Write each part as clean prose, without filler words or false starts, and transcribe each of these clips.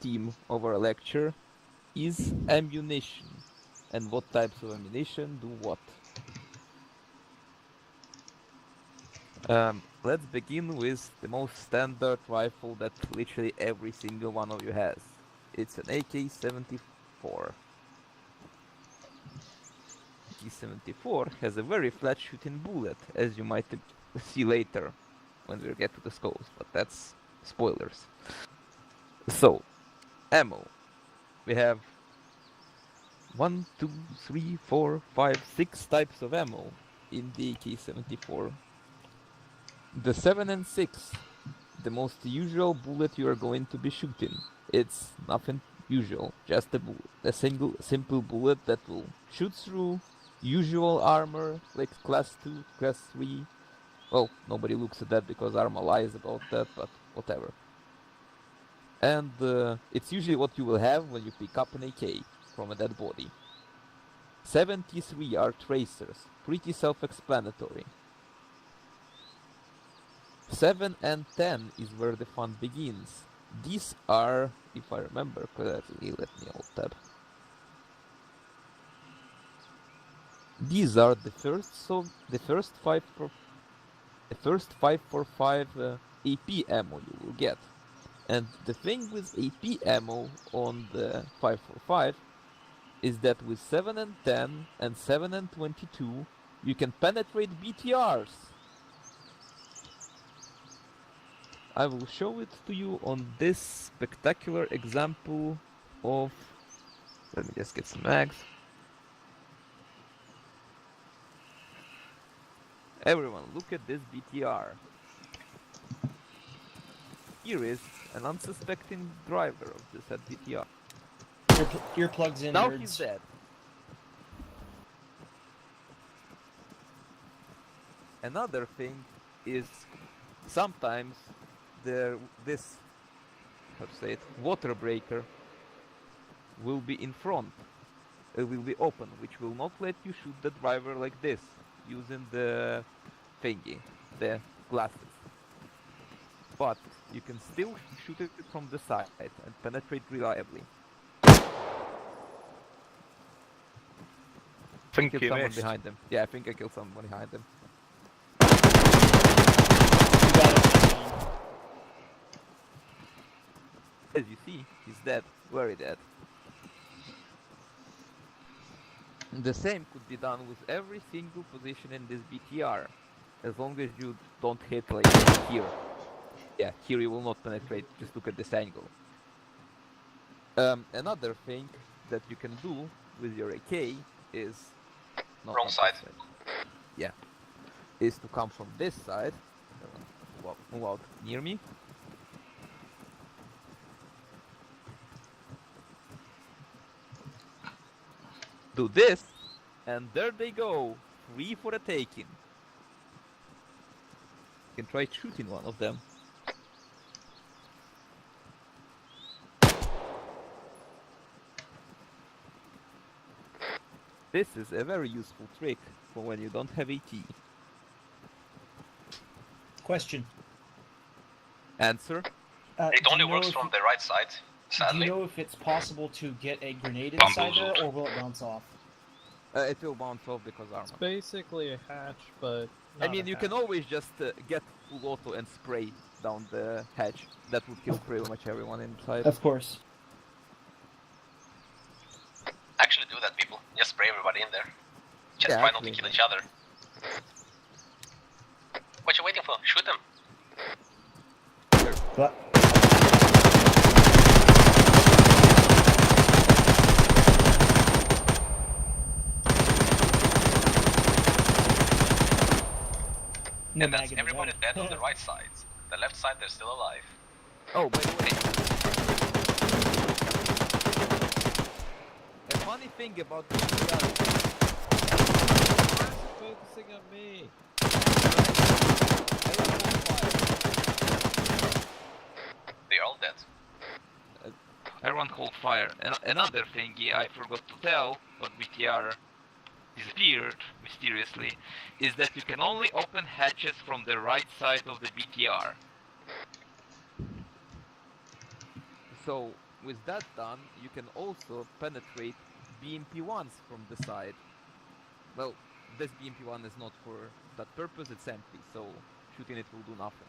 theme of our lecture is ammunition. And what types of ammunition do what? Let's begin with the most standard rifle that literally every single one of you has. It's an AK-74. AK-74 has a very flat shooting bullet, as you might see later when we get to the scopes, but that's spoilers. So, ammo. We have 1, 2, 3, 4, 5, 6 types of ammo in the AK-74. The 7 and 6, the most usual bullet you are going to be shooting. It's nothing usual, just a simple bullet that will shoot through usual armor, like class 2, class 3. Well, nobody looks at that because Arma lies about that, but whatever. And it's usually what you will have when you pick up an AK from a dead body. 73 are tracers, pretty self-explanatory. 7 and 10 is where the fun begins. These are, if I remember correctly, let me alt-tab. These are the first 545 AP ammo you will get. And the thing with AP ammo on the 545 is that with 7 and 10 and 7 and 22 you can penetrate BTRs. I will show it to you on this spectacular example of... Let me just get some mags. Everyone, look at this BTR. Here is an unsuspecting driver of this at BTR. Your plugs in, Now nerds. he's dead. Another thing is sometimes this, how to say it, water breaker will be in front. It will be open, which will not let you shoot the driver like this, using the thingy, the glasses. But you can still shoot it from the side and penetrate reliably. I think Killed you someone missed. behind them. Yeah, I think I killed someone behind them. You got it. As you see, he's dead. Very dead. The same could be done with every single position in this BTR, as long as you don't hit like here. Yeah, here you will not penetrate, just look at this angle. Another thing that you can do with your AK is... Wrong side. Yeah. Is to come from this side. Move out near me. Do this, and there they go, free for the taking. You can try shooting one of them. This is a very useful trick for when you don't have AT. Question. Answer? It only works from the right side, Do sadly. you know if it's possible to get a grenade Bamboozled. inside there, or will it bounce off? It will bounce off because armor. It's basically a hatch, but I mean, you can always just get full auto and spray down the hatch. That would kill pretty much everyone inside. Of course. Actually do that, people. Just spray everybody in there. Just Yeah, try not to actually. kill each other. What you waiting for? Shoot them. But no And that's mag in the everybody gun. dead on the right side. The left side, they're still alive. Oh, by the way. A funny thing about this gun. Why is it focusing on me? They're all dead. Everyone hold fire. Another thing I forgot to tell, but BTR disappeared mysteriously, is that you can only open hatches from the right side of the BTR. So with that done, you can also penetrate BMP-1s from the side. Well, this BMP-1 is not for that purpose, it's empty, so shooting it will do nothing.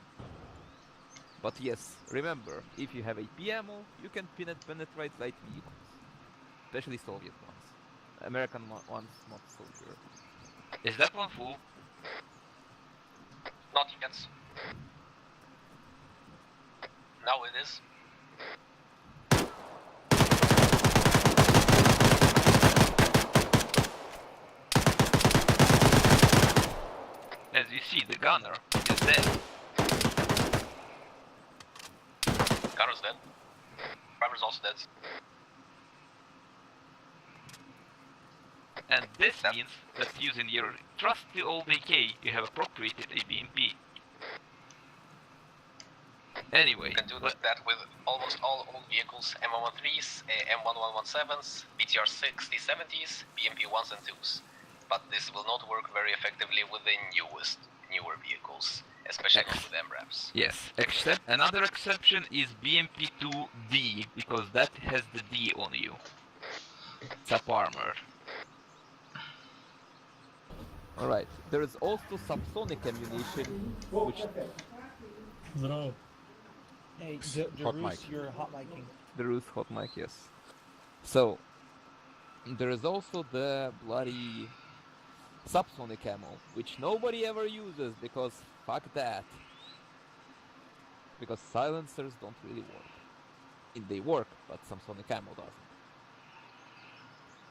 But yes, remember, if you have AP ammo, you can penetrate light vehicles. Especially Soviet ones. American ones, not so sure. Is that one full? Not yet. Now it is. As you see, the gunner is dead. Gunner's dead. Primer's also dead. And this means that using your trusty old AK, you have appropriated a BMP. Anyway, you can do that with almost all old vehicles, M113s, M1117s, BTR 6070s, BMP 1s and 2s. But this will not work very effectively with the newer vehicles, especially not with MRAPs. Yes, except another exception is BMP2D, because that has the D on you. Sub armor. Alright, there is also subsonic ammunition, which... No. Hey, Hot DeRoos, mic. you're hot micing. The Ruth hot mic, yes. So, there is also the bloody subsonic ammo, which nobody ever uses because fuck that. Because silencers don't really work. They work, but subsonic ammo doesn't.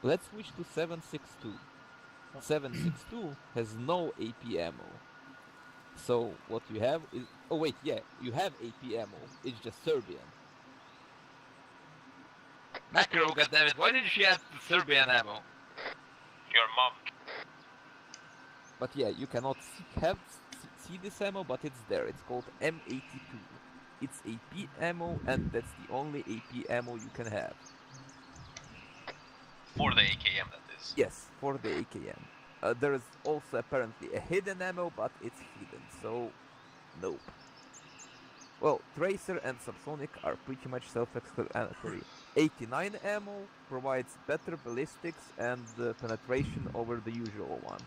Let's switch to 7.62. 7.62 has no AP ammo. So what you have is... Oh wait, yeah, you have AP ammo, it's just Serbian. Macro, goddammit, why did you add the Serbian ammo? Your mom. But yeah, you cannot see this ammo, but it's there. It's called M82. It's AP ammo, and that's the only AP ammo you can have. For the AKM, that is. Yes, for the AKM. There is also apparently a hidden ammo, but it's hidden, so nope. Well, Tracer and Subsonic are pretty much self-explanatory. 89 ammo provides better ballistics and penetration over the usual one.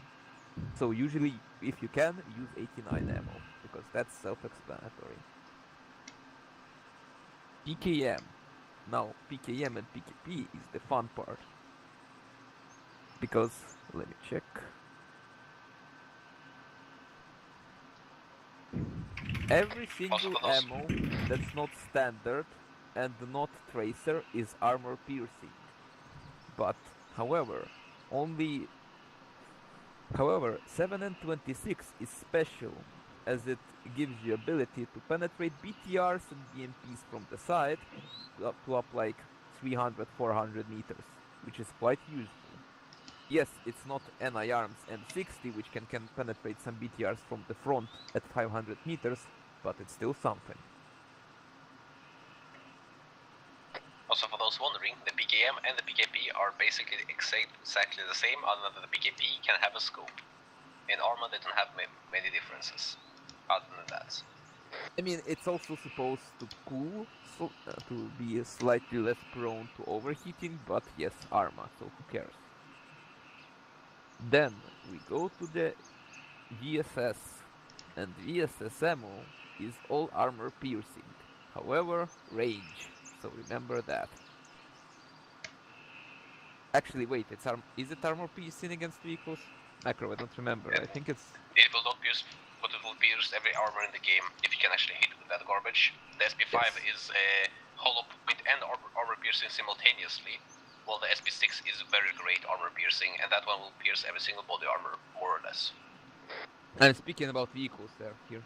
So usually, if you can, use 89 ammo, because that's self-explanatory. PKM. Now, PKM and PKP is the fun part. Because, let me check. Every single ammo that's not standard and not tracer is armor piercing. But, however, 7 and 26 is special, as it gives you ability to penetrate BTRs and BMPs from the side to up like 300-400 meters, which is quite useful. Yes, it's not NI Arms M60, which can penetrate some BTRs from the front at 500 meters, but it's still something. Also, for those wondering, the PKM and the PKP are basically exactly the same, other than the PKP can have a scope. In armor, they don't have many differences, other than that. I mean, it's also supposed to cool, so, to be slightly less prone to overheating, but yes, armor, so who cares? Then we go to the VSS, and VSS ammo is all armor piercing, however, range, so remember that. Actually, wait, is it armor piercing against vehicles? Macro, I don't remember, I think it's... It will not pierce, but it will pierce every armor in the game, if you can actually hit with that garbage. The SP5 Yes. is a hollow point and armor piercing simultaneously, while the SP6 is very great armor piercing, and that one will pierce every single body armor, more or less. I'm speaking about vehicles here.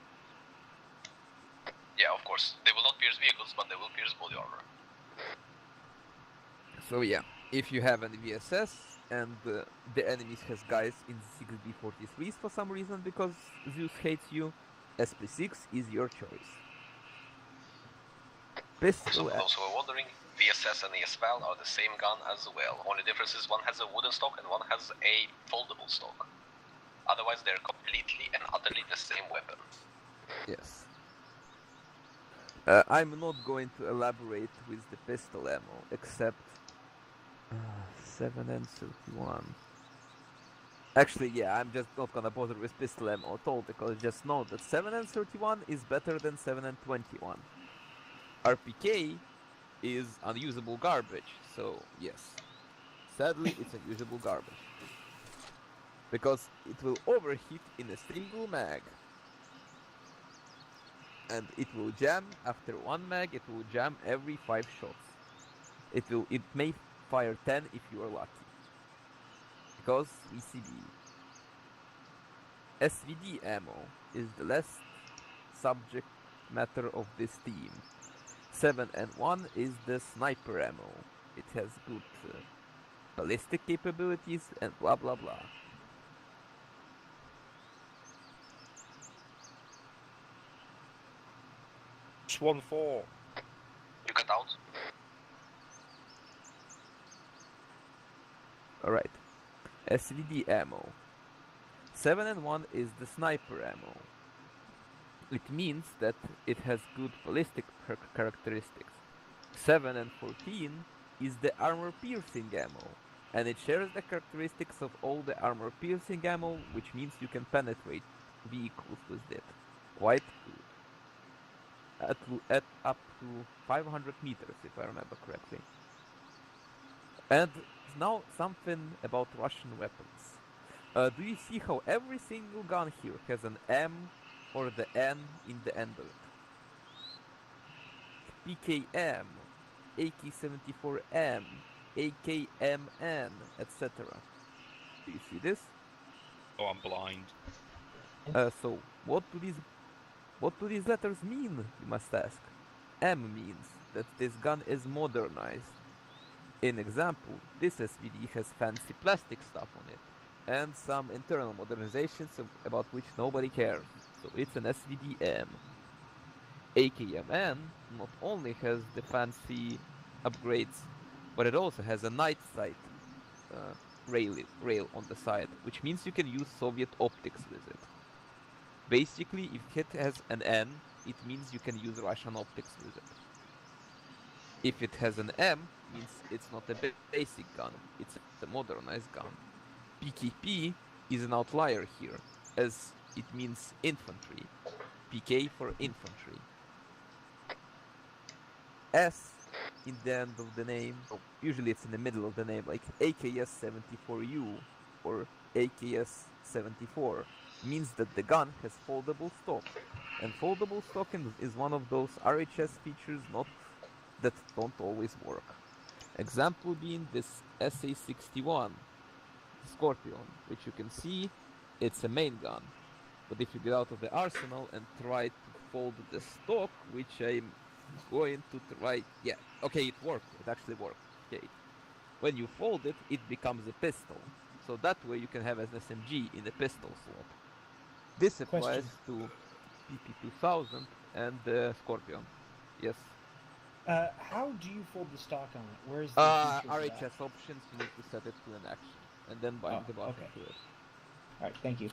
Yeah, of course. They will not pierce vehicles, but they will pierce body armor. So yeah, if you have an VSS and the enemy has guys in 6B43s for some reason because Zeus hates you, SP6 is your choice. So for those who are wondering, VSS and ESVAL are the same gun as well. Only difference is one has a wooden stock and one has a foldable stock. Otherwise, they're completely and utterly the same weapon. Yes. I'm not going to elaborate with the pistol ammo, except 7N31. Actually, yeah, I'm just not gonna bother with pistol ammo at all, because just know that 7N31 is better than 7N21. RPK is unusable garbage, so yes. Sadly, it's unusable garbage. Because it will overheat in a single mag. And it will jam after one mag, it will jam every 5 shots. It may fire 10 if you are lucky. Because VCB. SVD ammo is the last subject matter of this theme. 7N1 is the sniper ammo. It has good ballistic capabilities and blah blah blah. Swan 4. You cut out. Alright. SVD ammo. 7N1 is the sniper ammo. It means that it has good ballistic characteristics. 7N14 is the armor-piercing ammo, and it shares the characteristics of all the armor-piercing ammo, which means you can penetrate vehicles with it. Quite good. At up to 500 meters, if I remember correctly. And now something about Russian weapons. Do you see how every single gun here has an M or the N in the end of it? PKM, AK-74M, AKMN, etc. Do you see this? Oh, I'm blind. So what do these letters mean, you must ask? M means that this gun is modernized. In example, this SVD has fancy plastic stuff on it, and some internal modernizations about which nobody cares, so it's an SVD-M. AKMN not only has the fancy upgrades, but it also has a night sight rail on the side, which means you can use Soviet optics with it. Basically, if it has an N, it means you can use Russian optics with it. If it has an M, means it's not a basic gun, it's a modernized gun. PKP is an outlier here, as it means infantry. PK for infantry. S in the end of the name, usually it's in the middle of the name, like AKS-74U or AKS-74, means that the gun has foldable stock. And foldable stock is one of those RHS features that don't always work. Example being this SA-61 Scorpion, which you can see, it's a main gun. But if you get out of the arsenal and try to fold the stock, which I'm going to try, yeah, okay, it worked, it actually worked, okay. When you fold it, it becomes a pistol. So that way you can have an SMG in the pistol slot. This applies to PP2000 and the Scorpion. Yes. How do you fold the stock on it? Where's the feature for that? RHS options, you need to set it to an action, and then bind the button to it. Alright, thank you.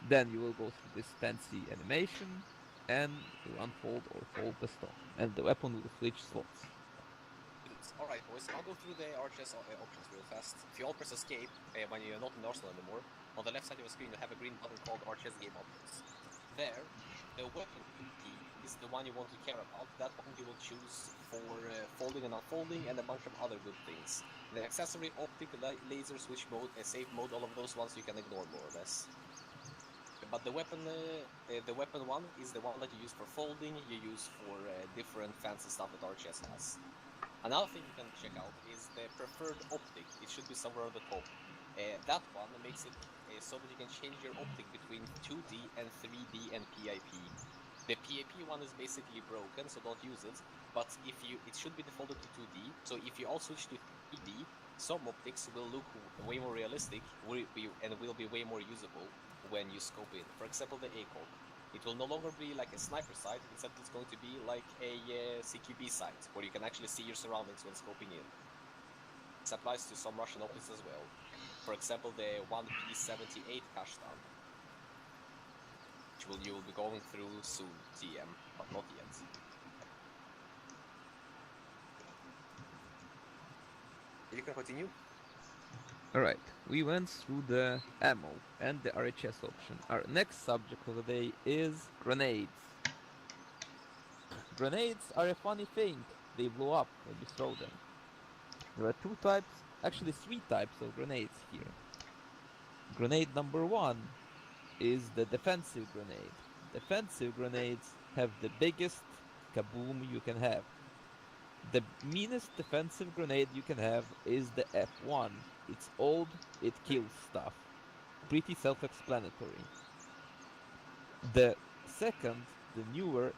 Then you will go through this fancy animation, and you unfold or fold the stock, and the weapon will switch slots. Alright boys, I'll go through the RHS options real fast. If you all press escape when you're not in the arsenal anymore, on the left side of the screen you have a green button called RHS game options. There, the weapon key is the one you want to care about. That one you will choose for folding and unfolding and a bunch of other good things. The accessory, optic, laser, switch mode, safe mode, all of those ones you can ignore more or less. But the weapon one is the one that you use for folding, you use for different fancy stuff that RHS has. Another thing you can check out is the preferred optic. It should be somewhere on the top. That one makes it so that you can change your optic between 2D and 3D and PIP. The PIP one is basically broken, so don't use it. But it should be defaulted to 2D. So if you all switch to 3D, some optics will look way more realistic and will be way more usable when you scope in. For example, the ACOG. It will no longer be like a sniper sight, instead it's going to be like a CQB sight, where you can actually see your surroundings when scoping in. This applies to some Russian optics as well. For example, the 1P78 Kashtan. which you will be going through soon, TM, but not yet. You can continue. Alright, we went through the ammo and the RHS option. Our next subject of the day is grenades. Grenades are a funny thing. They blow up when you throw them. There are two types, actually three types of grenades here. Grenade number one is the defensive grenade. Defensive grenades have the biggest kaboom you can have. The meanest defensive grenade you can have is the F1. It's old, it kills stuff. Pretty self-explanatory. The second, the newer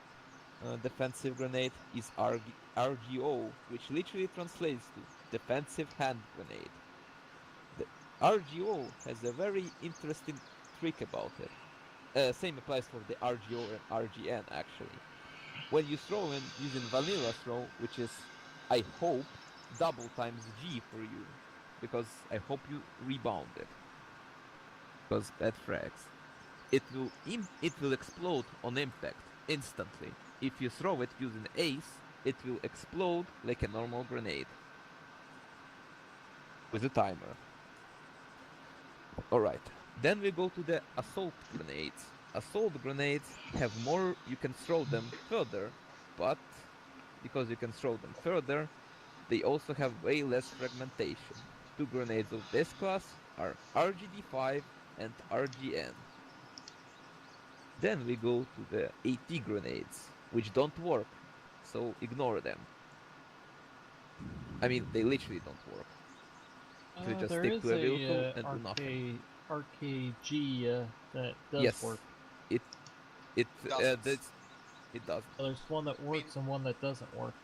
defensive grenade is RGO, which literally translates to defensive hand grenade. The RGO has a very interesting trick about it. Same applies for the RGO and RGN actually. When you throw in using vanilla throw, which is, I hope, double times G for you, because I hope you rebound it. Because bad frags. It will explode on impact instantly. If you throw it using ace, it will explode like a normal grenade. With a timer. Alright, then we go to the assault grenades. Assault grenades have more, you can throw them further, but because you can throw them further, they also have way less fragmentation. Two grenades of this class are RGD5 and RGN. Then we go to the AT grenades, which don't work, so ignore them. I mean, they literally don't work. You just There stick is to a vehicle and do a nothing. RKG that does Yes, work. it Doesn't. it doesn't. There's one that works and one that doesn't work.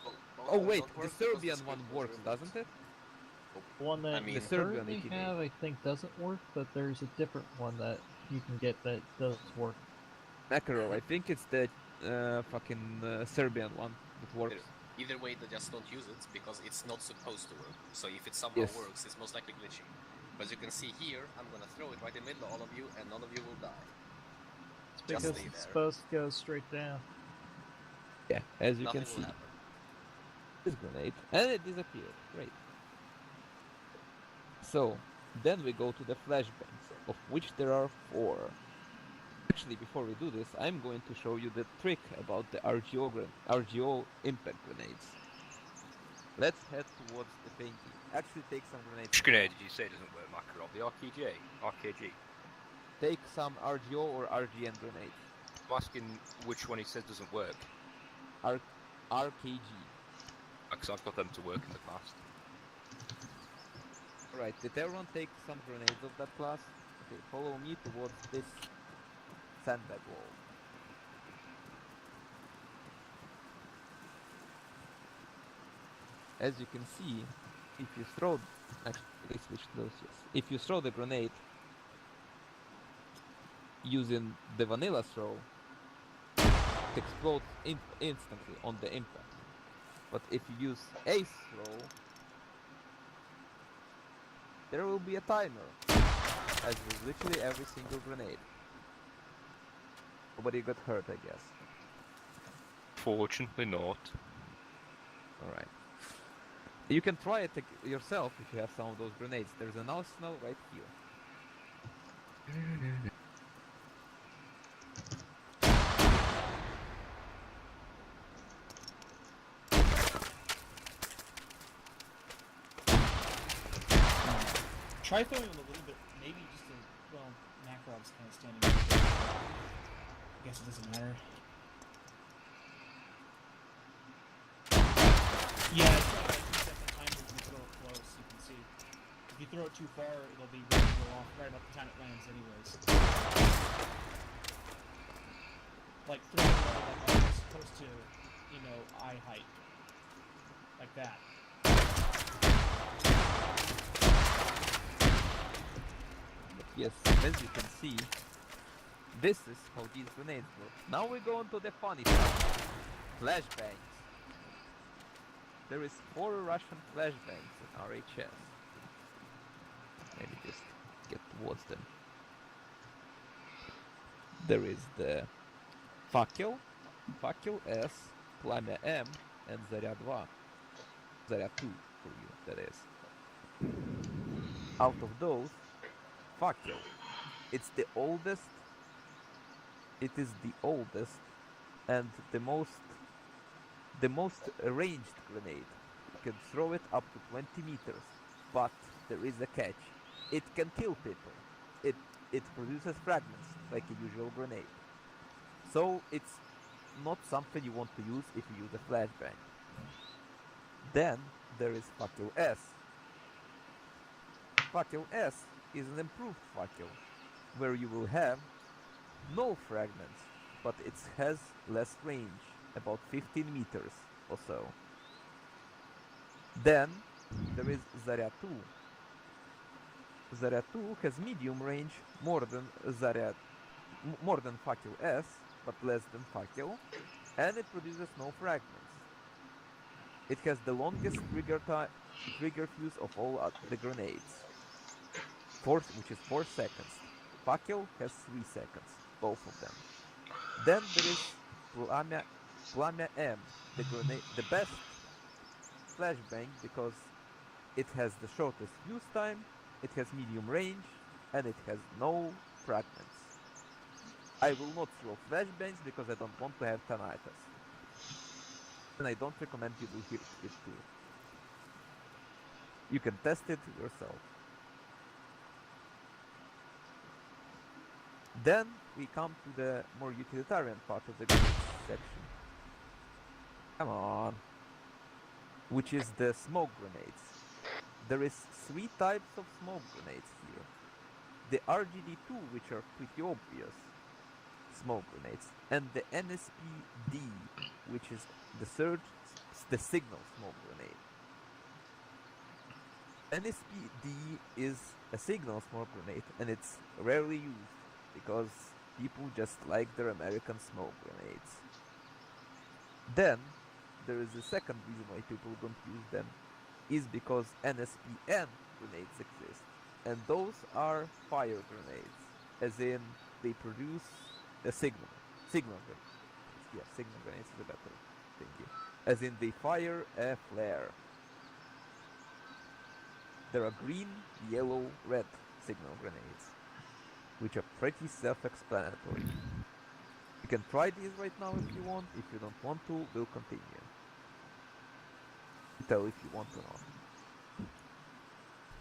Both Oh of them wait, don't the work because Serbian script one was works, removed. doesn't it? The one that I you mean- The Serbian currently ATV. have, I think, doesn't work, but there's a different one that you can get that does work. Makarov, I think it's the fucking Serbian one that works. Either way, they just don't use it because it's not supposed to work. So if it somehow Yes. works, it's most likely glitching. But you can see here, I'm gonna throw it right in the middle of all of you, and none of you will die. It's Just because stay it's there. supposed to go straight down. Yeah, as you Nothing can will see, happen. this grenade, and it disappeared. Great. So, then we go to the flashbangs, of which there are 4. Actually, before we do this, I'm going to show you the trick about the RGO impact grenades. Let's head towards the painting. Actually, take some grenades. Which from grenade around. did you say doesn't work, Makarov? The RKG? RKG? Take some RGO or RGN grenades. I'm asking which one he says doesn't work. RKG. Because I've got them to work in the past. Alright, did everyone take some grenades of that class? Okay, follow me towards this sandbag wall. As you can see, if you throw... Actually, switch those, yes. If you throw the grenade using the vanilla throw, it explodes instantly on the impact. But if you use ace throw, there will be a timer, as with literally every single grenade. Nobody got hurt, I guess. Fortunately not. Alright. You can try it yourself if you have some of those grenades. There's an arsenal right here. Try throwing them a little bit, maybe just a, well, Makarov's kind of standing there. I guess it doesn't matter. Yeah, it's got like 2-second timer if you throw it close, you can see. If you throw it too far, it'll be ready to go off right about the time it lands anyways. Like throw it low, like almost close to, you know, eye height. Like that. Yes, as you can see, this is how these grenades work. Now we go on to the funny stuff. Flashbangs. There is 4 Russian flashbangs in RHS. Maybe just get towards them. There is the Факел, Факел S, Пламя M, and Заря 2. Заря 2 for you, that is. Out of those, Факел, it's the oldest, it is the oldest and the most ranged grenade. You can throw it up to 20 meters, but there is a catch. It can kill people. It it produces fragments like a usual grenade. So it's not something you want to use if you use a flashbang. Then there is Fakel S. Fakel S is an improved Fakel, where you will have no fragments, but it has less range, about 15 meters or so. Then there is Zarya 2. Zarya 2 has medium range, more than Fakel S, but less than Fakel, and it produces no fragments. It has the longest trigger fuse of all the grenades, which is 4 seconds. Fakel has 3 seconds, both of them. Then there is Plamia M, the best flashbang because it has the shortest fuse time, it has medium range, and it has no fragments. I will not throw flashbangs because I don't want to have tinnitus. And I don't recommend you do it too. You can test it yourself. Then we come to the more utilitarian part of the section. Come on. Which is the smoke grenades. There is 3 types of smoke grenades here. The RGD-2, which are pretty obvious smoke grenades, and the NSPD, which is the signal smoke grenade. NSPD is a signal smoke grenade, and it's rarely used because people just like their American smoke grenades. Then there is a second reason why people don't use them, is because NSPN grenades exist, and those are fire grenades, as in they produce a signal grenade. Yeah, signal grenades is a better thingy. As in they fire a flare. There are green, yellow, red signal grenades, which are pretty self-explanatory. You can try these right now if you want. If you don't want to, we'll continue. Tell if you want or not.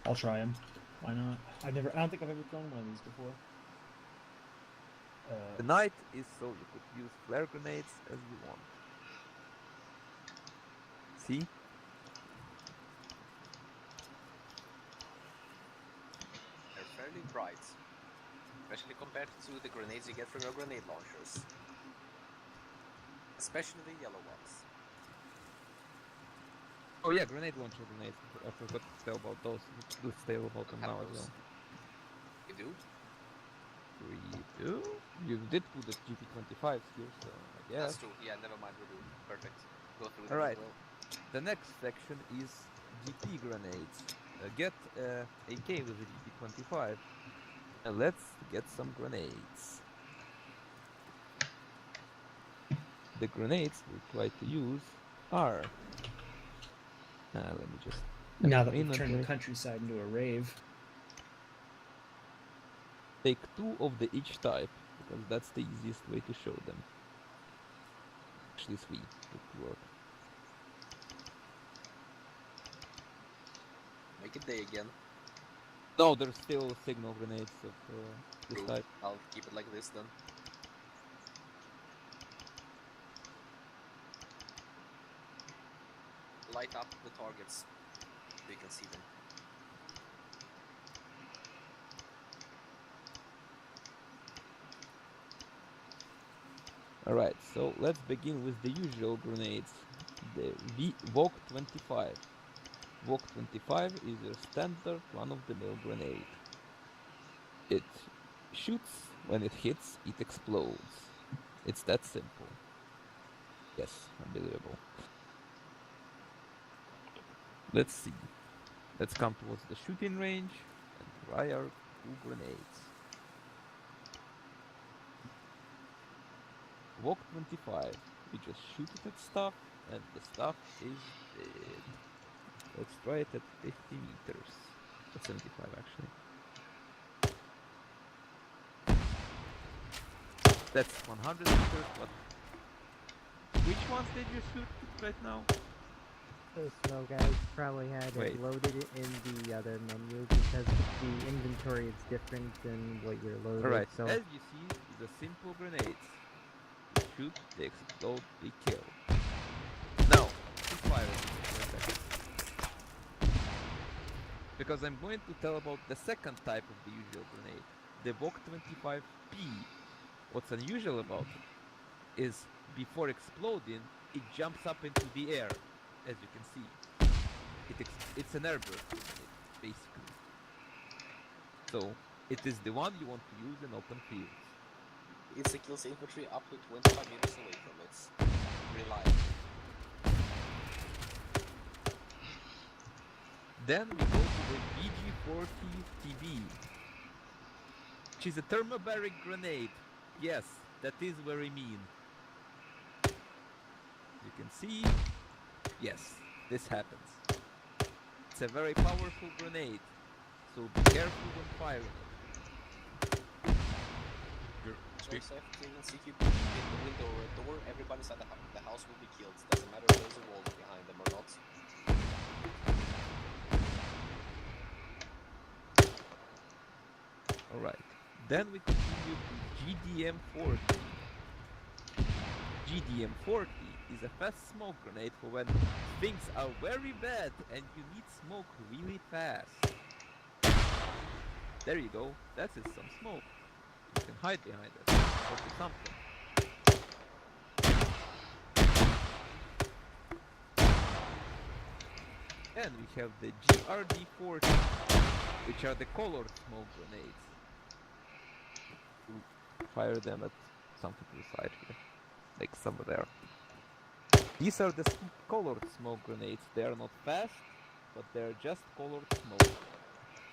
I'll try them. Why not? I don't think I've ever thrown one of these before. The night is so you could use flare grenades as you want. See? They're fairly bright, especially compared to the grenades you get from your grenade launchers. Especially the yellow ones. Oh yeah, grenade launcher grenades. I forgot to tell about those. Let's tell about them now as well. You do? We do? You did put the GP25s here, so I guess. That's true. Yeah, never mind. We do. Perfect. Go through them Alright. as well. The next section is GP grenades. Get AK with a GP25. And let's get some grenades. The grenades we'll try to use are... let me just... Now that we've turned the countryside into a rave. Take 2 of the each type, because that's the easiest way to show them. Actually 3 would work. Make it day again. No, there's still signal grenades of this type. I'll keep it like this then. Light up the targets so you can see them. Alright, so let's begin with the usual grenades. The VOG 25. VOG 25 is your standard run-of-the-mill grenade. It shoots, when it hits, it explodes. It's that simple. Yes, unbelievable. Let's see. Let's come towards the shooting range and try our 2 grenades. Evoke 25. We just shoot it at stuff, and the stuff is dead. Let's try it at 50 meters. At 75, actually. That's 100 meters, but... Which ones did you shoot right now? The smoke guys probably had Wait. it loaded in the other menu because the inventory is different than what you're loaded. Alright, So as you see, the simple grenades. You shoot, they explode, they kill. Now, let's fire it for a second. Because I'm going to tell about the second type of the usual grenade, the Evoke 25P. What's unusual about it is before exploding, it jumps up into the air, as you can see. It's an airburst grenade, basically. So, it is the one you want to use in open fields. It kills infantry up to 25 meters away from it. Reliable. Then we go to the BG-40 TB, which is a thermobaric grenade. Yes, that is very mean. You can see, yes, this happens. It's a very powerful grenade, so be careful when firing it. Joseph, if you hit the window or a door, everybody inside the house will be killed. Doesn't matter if there's a wall behind them or not. Alright, then we continue to GDM-40. GDM-40 is a fast smoke grenade for when things are very bad and you need smoke really fast. There you go, that is some smoke. You can hide behind it, or do something. And we have the GRD-40, which are the colored smoke grenades. We'll fire them at something to the side here, like somewhere there. These are the colored smoke grenades. They are not fast, but they are just colored smoke.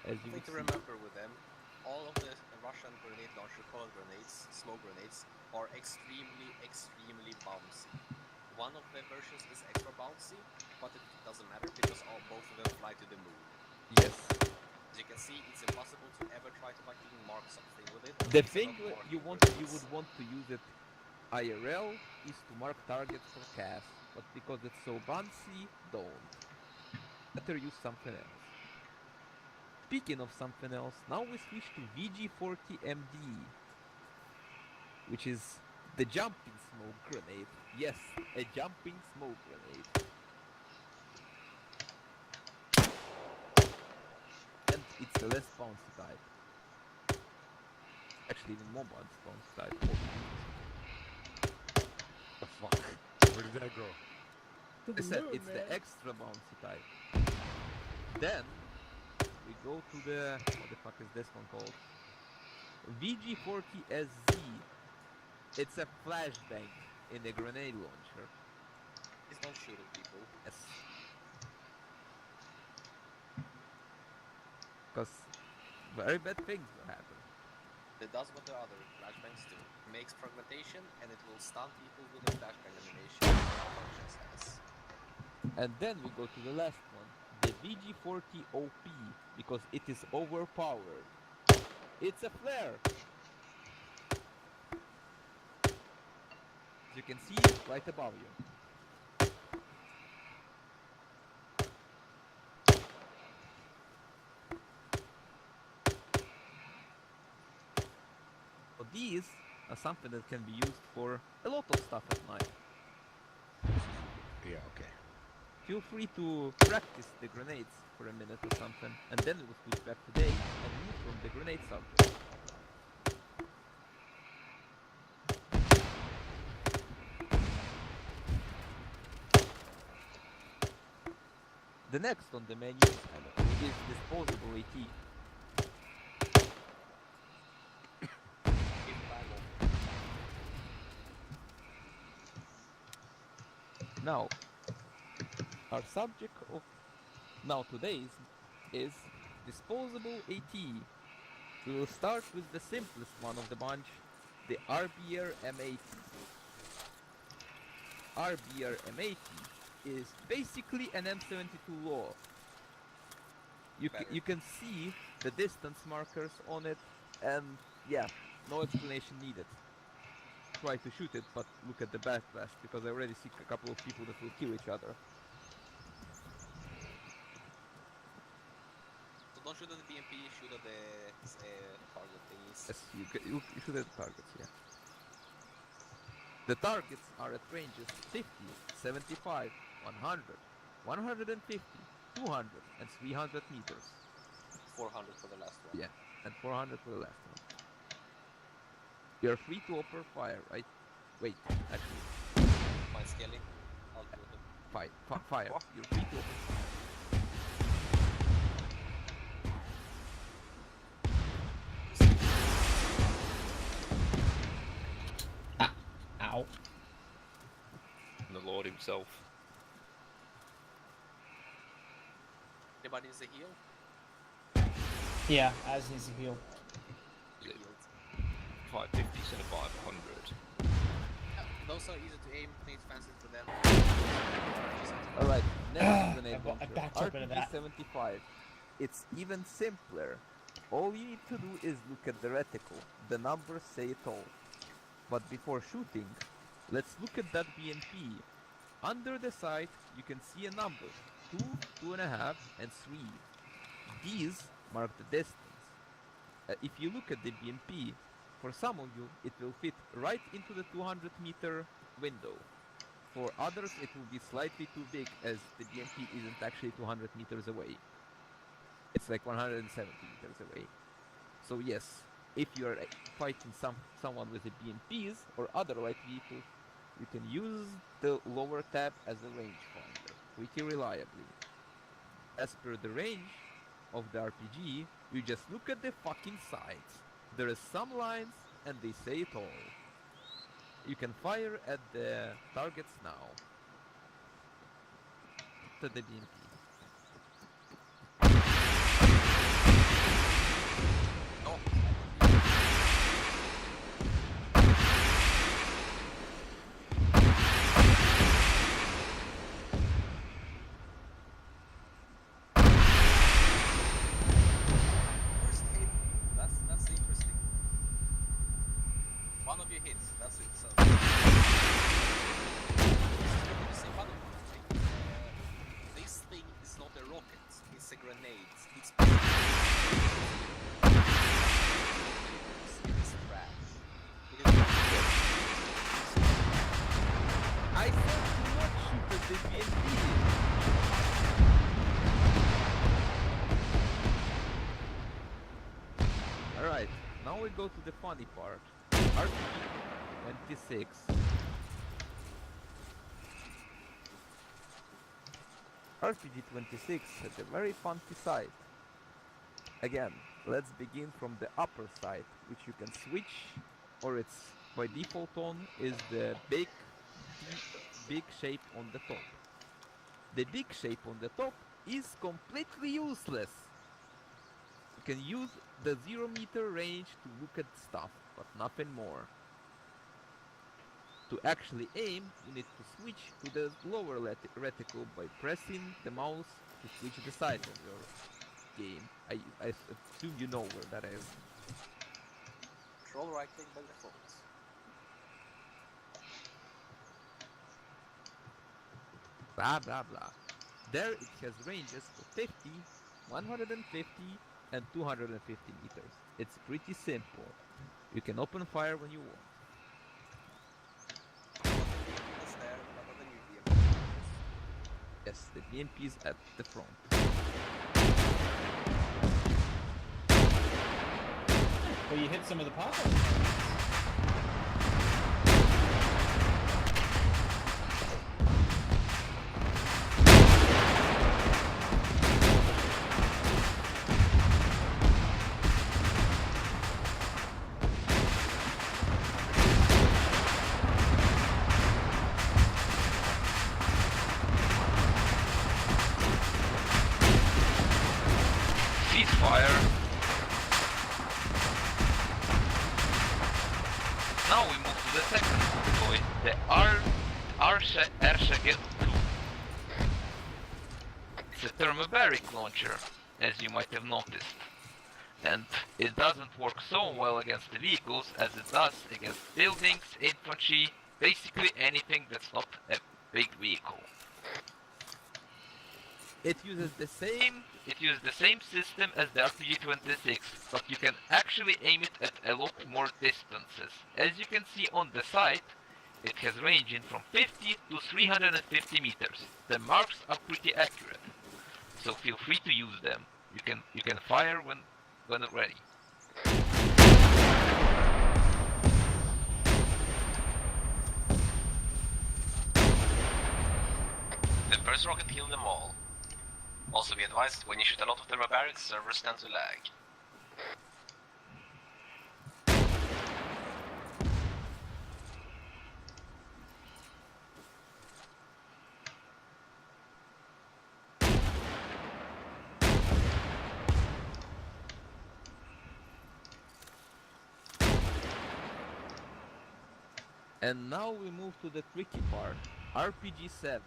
As you Thing to see. remember with them, all of the Russian grenade launcher colored grenades, smoke grenades, are extremely bouncy. One of the versions is extra bouncy, but it doesn't matter because both of them fly to the moon. Yes. As you can see, it's impossible to ever try to fucking mark something with it. The instead thing of you marking would want to use it IRL is to mark targets for cast, but because it's so bouncy, don't. Better use something else. Speaking of something else, now we switch to VG-40MD, which is the jumping smoke grenade. Yes, a jumping smoke grenade. And it's a less bouncy type. Actually, even more bouncy type. The fuck? Where did that go? I said it's the extra bouncy type. Then we go to the, what the fuck is this one called? VG-40SZ. It's a flashbang in a grenade launcher. Please don't shoot at people. Yes. Because very bad things will happen. It does what the other flashbangs do. It makes fragmentation and it will stun people with a flashbang animation functions as. And then we go to the last one, the VG-40OP, because it is overpowered. It's a flare! As you can see, right above you. So these are something that can be used for a lot of stuff at night. Yeah, okay. Feel free to practice the grenades for a minute or something, and then we'll switch back to day and move from the grenade subject. The next on the menu is disposable AT. Now, our subject of today's is disposable AT. We will start with the simplest one of the bunch, the RBR M80. RBR M80 is basically an M72 law. You can see the distance markers on it, and yeah, no explanation needed. Try to shoot it, but look at the backlash, because I already see a couple of people that will kill each other. So don't shoot at the BMP, shoot at the target thingies. Yes, you shoot at the targets, yeah. The targets are at ranges 50, 75, 100, 150, 200, and 300 meters. 400 for the last one. Yeah, and 400 for the last one. You're free to open fire, right? Wait, actually, Fine scaling. I'll do him. fire. You're free to open fire. Ow. The Lord himself. Anybody needs a heal? Yeah, as needs to heal. Healed. 550 instead of 500. Those are easy to aim, need fancy for them. Alright, next grenade I launcher. backed up into that. RPG-75. It's even simpler. All you need to do is look at the reticle. The numbers say it all. But before shooting, let's look at that BMP. Under the sight, you can see a number. 2, 2.5, and 3. These mark the distance. If you look at the BMP, for some of you, it will fit right into the 200 meter window. For others, it will be slightly too big, as the BMP isn't actually 200 meters away. It's like 170 meters away. So yes, if you're fighting someone with the BMPs or other light vehicles, you can use the lower tab as a rangefinder, pretty reliably. As per the range of the RPG, you just look at the fucking sights. There is some lines, and they say it all. You can fire at the targets now. To the BMP. No. First hit. That's interesting. One of your hits. That's it. So. This thing is not a rocket. It's a grenade. It's trash. It is I said do not shoot at the BMP. Alright, now we go to the funny part. RPG 26. RPG 26 has a very funky sight. Again, let's begin from the upper side, which you can switch, or it's by default on, is the big shape on the top. The big shape on the top is completely useless. You can use the 0 meter range to look at stuff, but nothing more. To actually aim, you need to switch to the lower reticle by pressing the mouse to switch the side of your game. I assume you know where that is. control right click by default. Blah blah blah. There it has ranges of 50, 150, and 250 meters. It's pretty simple. You can open fire when you want. That's there, but not the new BMP. Yes, the BMP is at the front. Well, you hit some of the pop-ups. Ceasefire. Now we move to the second deploy, the Airshagel 2. It's a thermobaric launcher, as you might have noticed. And it doesn't work so well against the vehicles as it does against buildings, infantry, basically anything that's not a big vehicle. It uses the same system as the RPG-26, but you can actually aim it at a lot more distances. As you can see on the site, it has ranging from 50 to 350 meters. The marks are pretty accurate, so feel free to use them. You can fire when ready. The first rocket killed them all. Also be advised, when you shoot a lot of thermobarics, servers tend to lag. And now we move to the tricky part, RPG-7.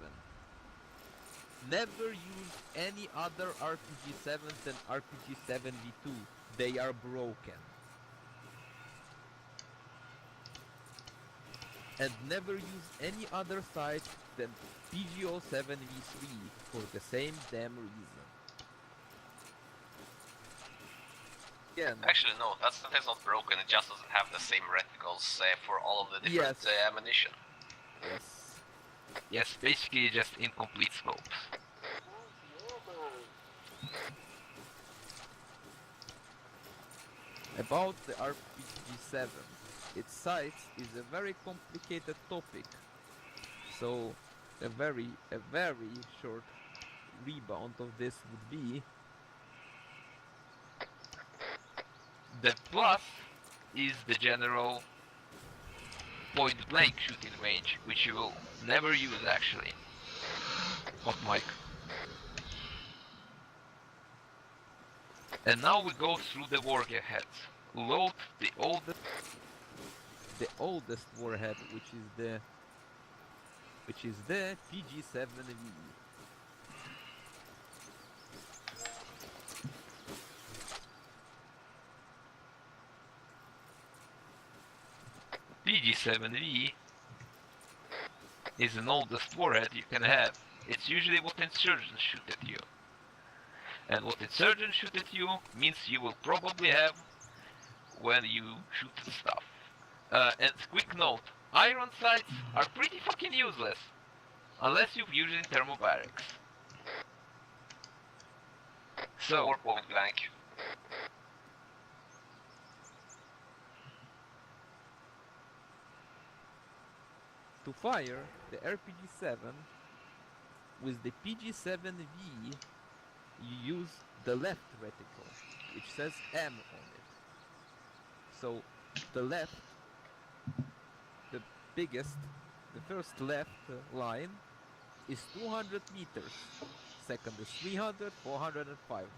Never use any other RPG-7s than RPG-7v2. They are broken. And never use any other site than PGO7v3 for the same damn reason. Again, Actually, no, that's not broken, it just doesn't have the same reticles for all of the different ammunition. Yes, basically just incomplete scopes. About the RPG-7, its sights is a very complicated topic, so a very short rebound of this would be the plus is the general point blank shooting range, which you will never use actually. Hot mic. And now we go through the warheads. Load the oldest warhead, which is the PG-7V. PG-7V is the oldest warhead you can have. It's usually what insurgents shoot at you. And what insurgents shoot at you means you will probably have when you shoot stuff. And quick note, iron sights are pretty fucking useless. Unless you're using thermobarics. So, Or point blank. to fire the RPG-7 with the PG-7V, you use the left reticle, which says M on it. So the left, the first left line is 200 meters, second is 300, 400 and 500.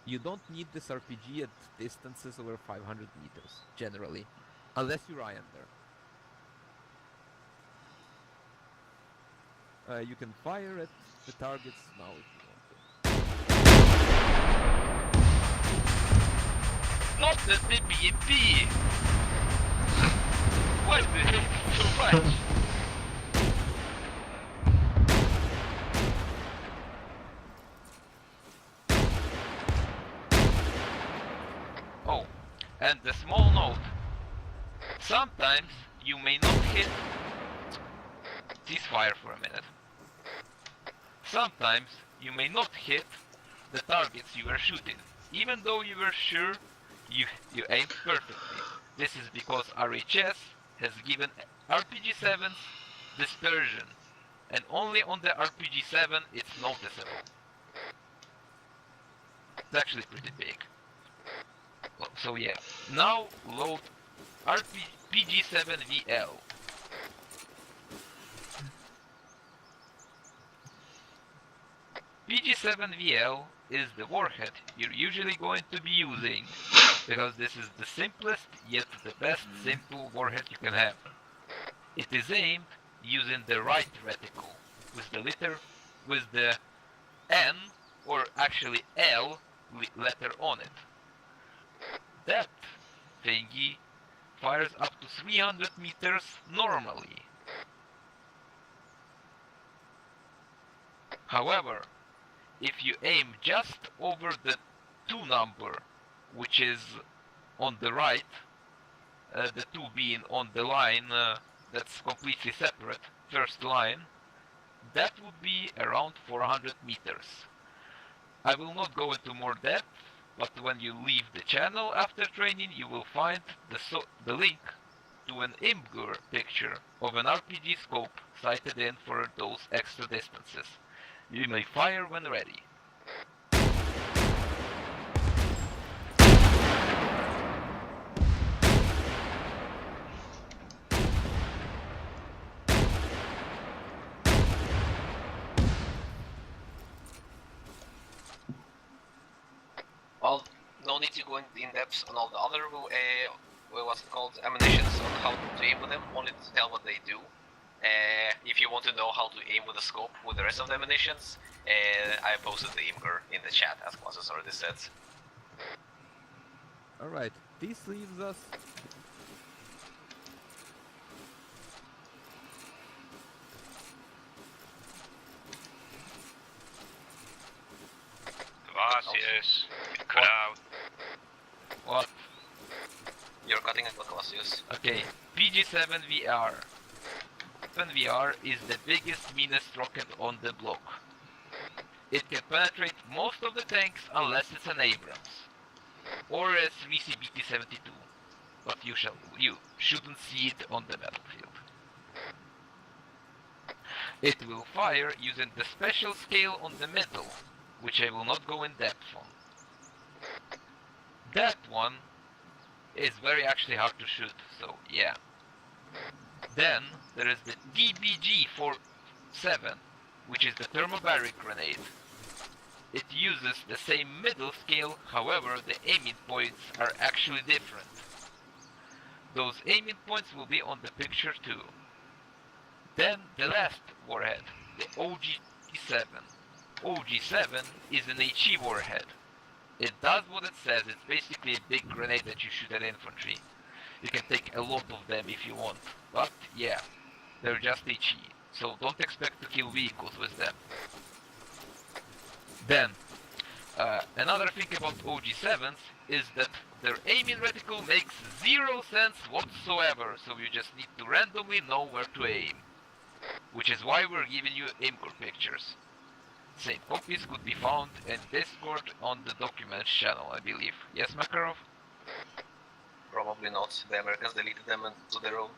You don't need this RPG at distances over 500 meters, generally, unless you're Iron there. You can fire at the targets now if you want to. Not the BMP! Why did it hit so much? Oh, and a small note. Sometimes you may not hit... Ceasefire for a minute. Sometimes you may not hit the targets you were shooting, even though you were sure you aimed perfectly. This is because RHS has given RPG-7s dispersion, and only on the RPG-7 it's noticeable. It's actually pretty big. Well, so yeah, now load PG-7VL. PG-7VL is the warhead you're usually going to be using because this is the simplest yet the best simple warhead you can have. It is aimed using the right reticle with the N or actually L letter on it. That thingy fires up to 300 meters normally. However, if you aim just over the 2 number, which is on the right, the 2 being on the line that's completely separate, first line, that would be around 400 meters. I will not go into more depth, but when you leave the channel after training, you will find the link to an IMGUR picture of an RPG scope sighted in for those extra distances. You may fire when ready. Well, no need to go in depth on all the other what's it called, ammunitions on how to aim with them, only to tell what they do. If you want to know how to aim with a scope with the rest of the ammunitions, I posted the IMGUR in the chat, as Quas already said. Alright, this leaves us... Glacius, cut out. What? You're cutting it with Glacius. Okay, PG-7VR. 7VR is the biggest, meanest rocket on the block. It can penetrate most of the tanks unless it's an Abrams or a 3CBT-72, but you shouldn't see it on the battlefield. It will fire using the special scale on the middle, which I will not go in depth on. That one is very actually hard to shoot, so yeah. Then there is the DBG-47, which is the thermobaric grenade. It uses the same middle scale, however the aiming points are actually different. Those aiming points will be on the picture too. Then the last warhead, the OG-7. OG-7 is an HE warhead. It does what it says, it's basically a big grenade that you shoot at infantry. You can take a lot of them if you want, but yeah, they're just HE, so don't expect to kill vehicles with them. Then, another thing about OG-7s is that their aiming reticle makes 0 sense whatsoever, so you just need to randomly know where to aim. Which is why we're giving you IMGUR pictures. Same copies could be found in Discord on the Documents channel, I believe. Yes, Makarov? Probably not. The Americans deleted them into their own.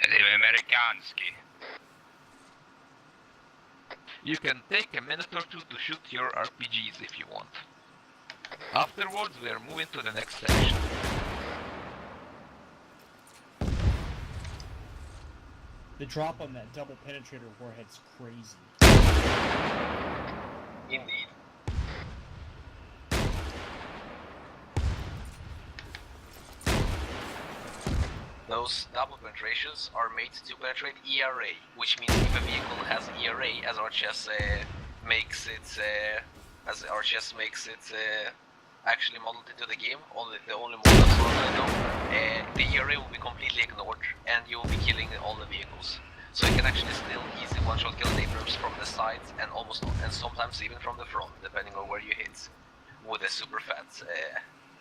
The Amerikanski. You can take a minute or two to shoot your RPGs if you want. Afterwards, we are moving to the next section. The drop on that double penetrator warhead's crazy. Indeed. Those double penetrations are made to penetrate ERA, which means if a vehicle has ERA, as RGS makes it, actually modeled into the game, the only model that's I know, the ERA will be completely ignored, and you will be killing all the vehicles. So you can actually still easily one-shot kill Abrams from the sides and sometimes even from the front, depending on where you hit, with the super fat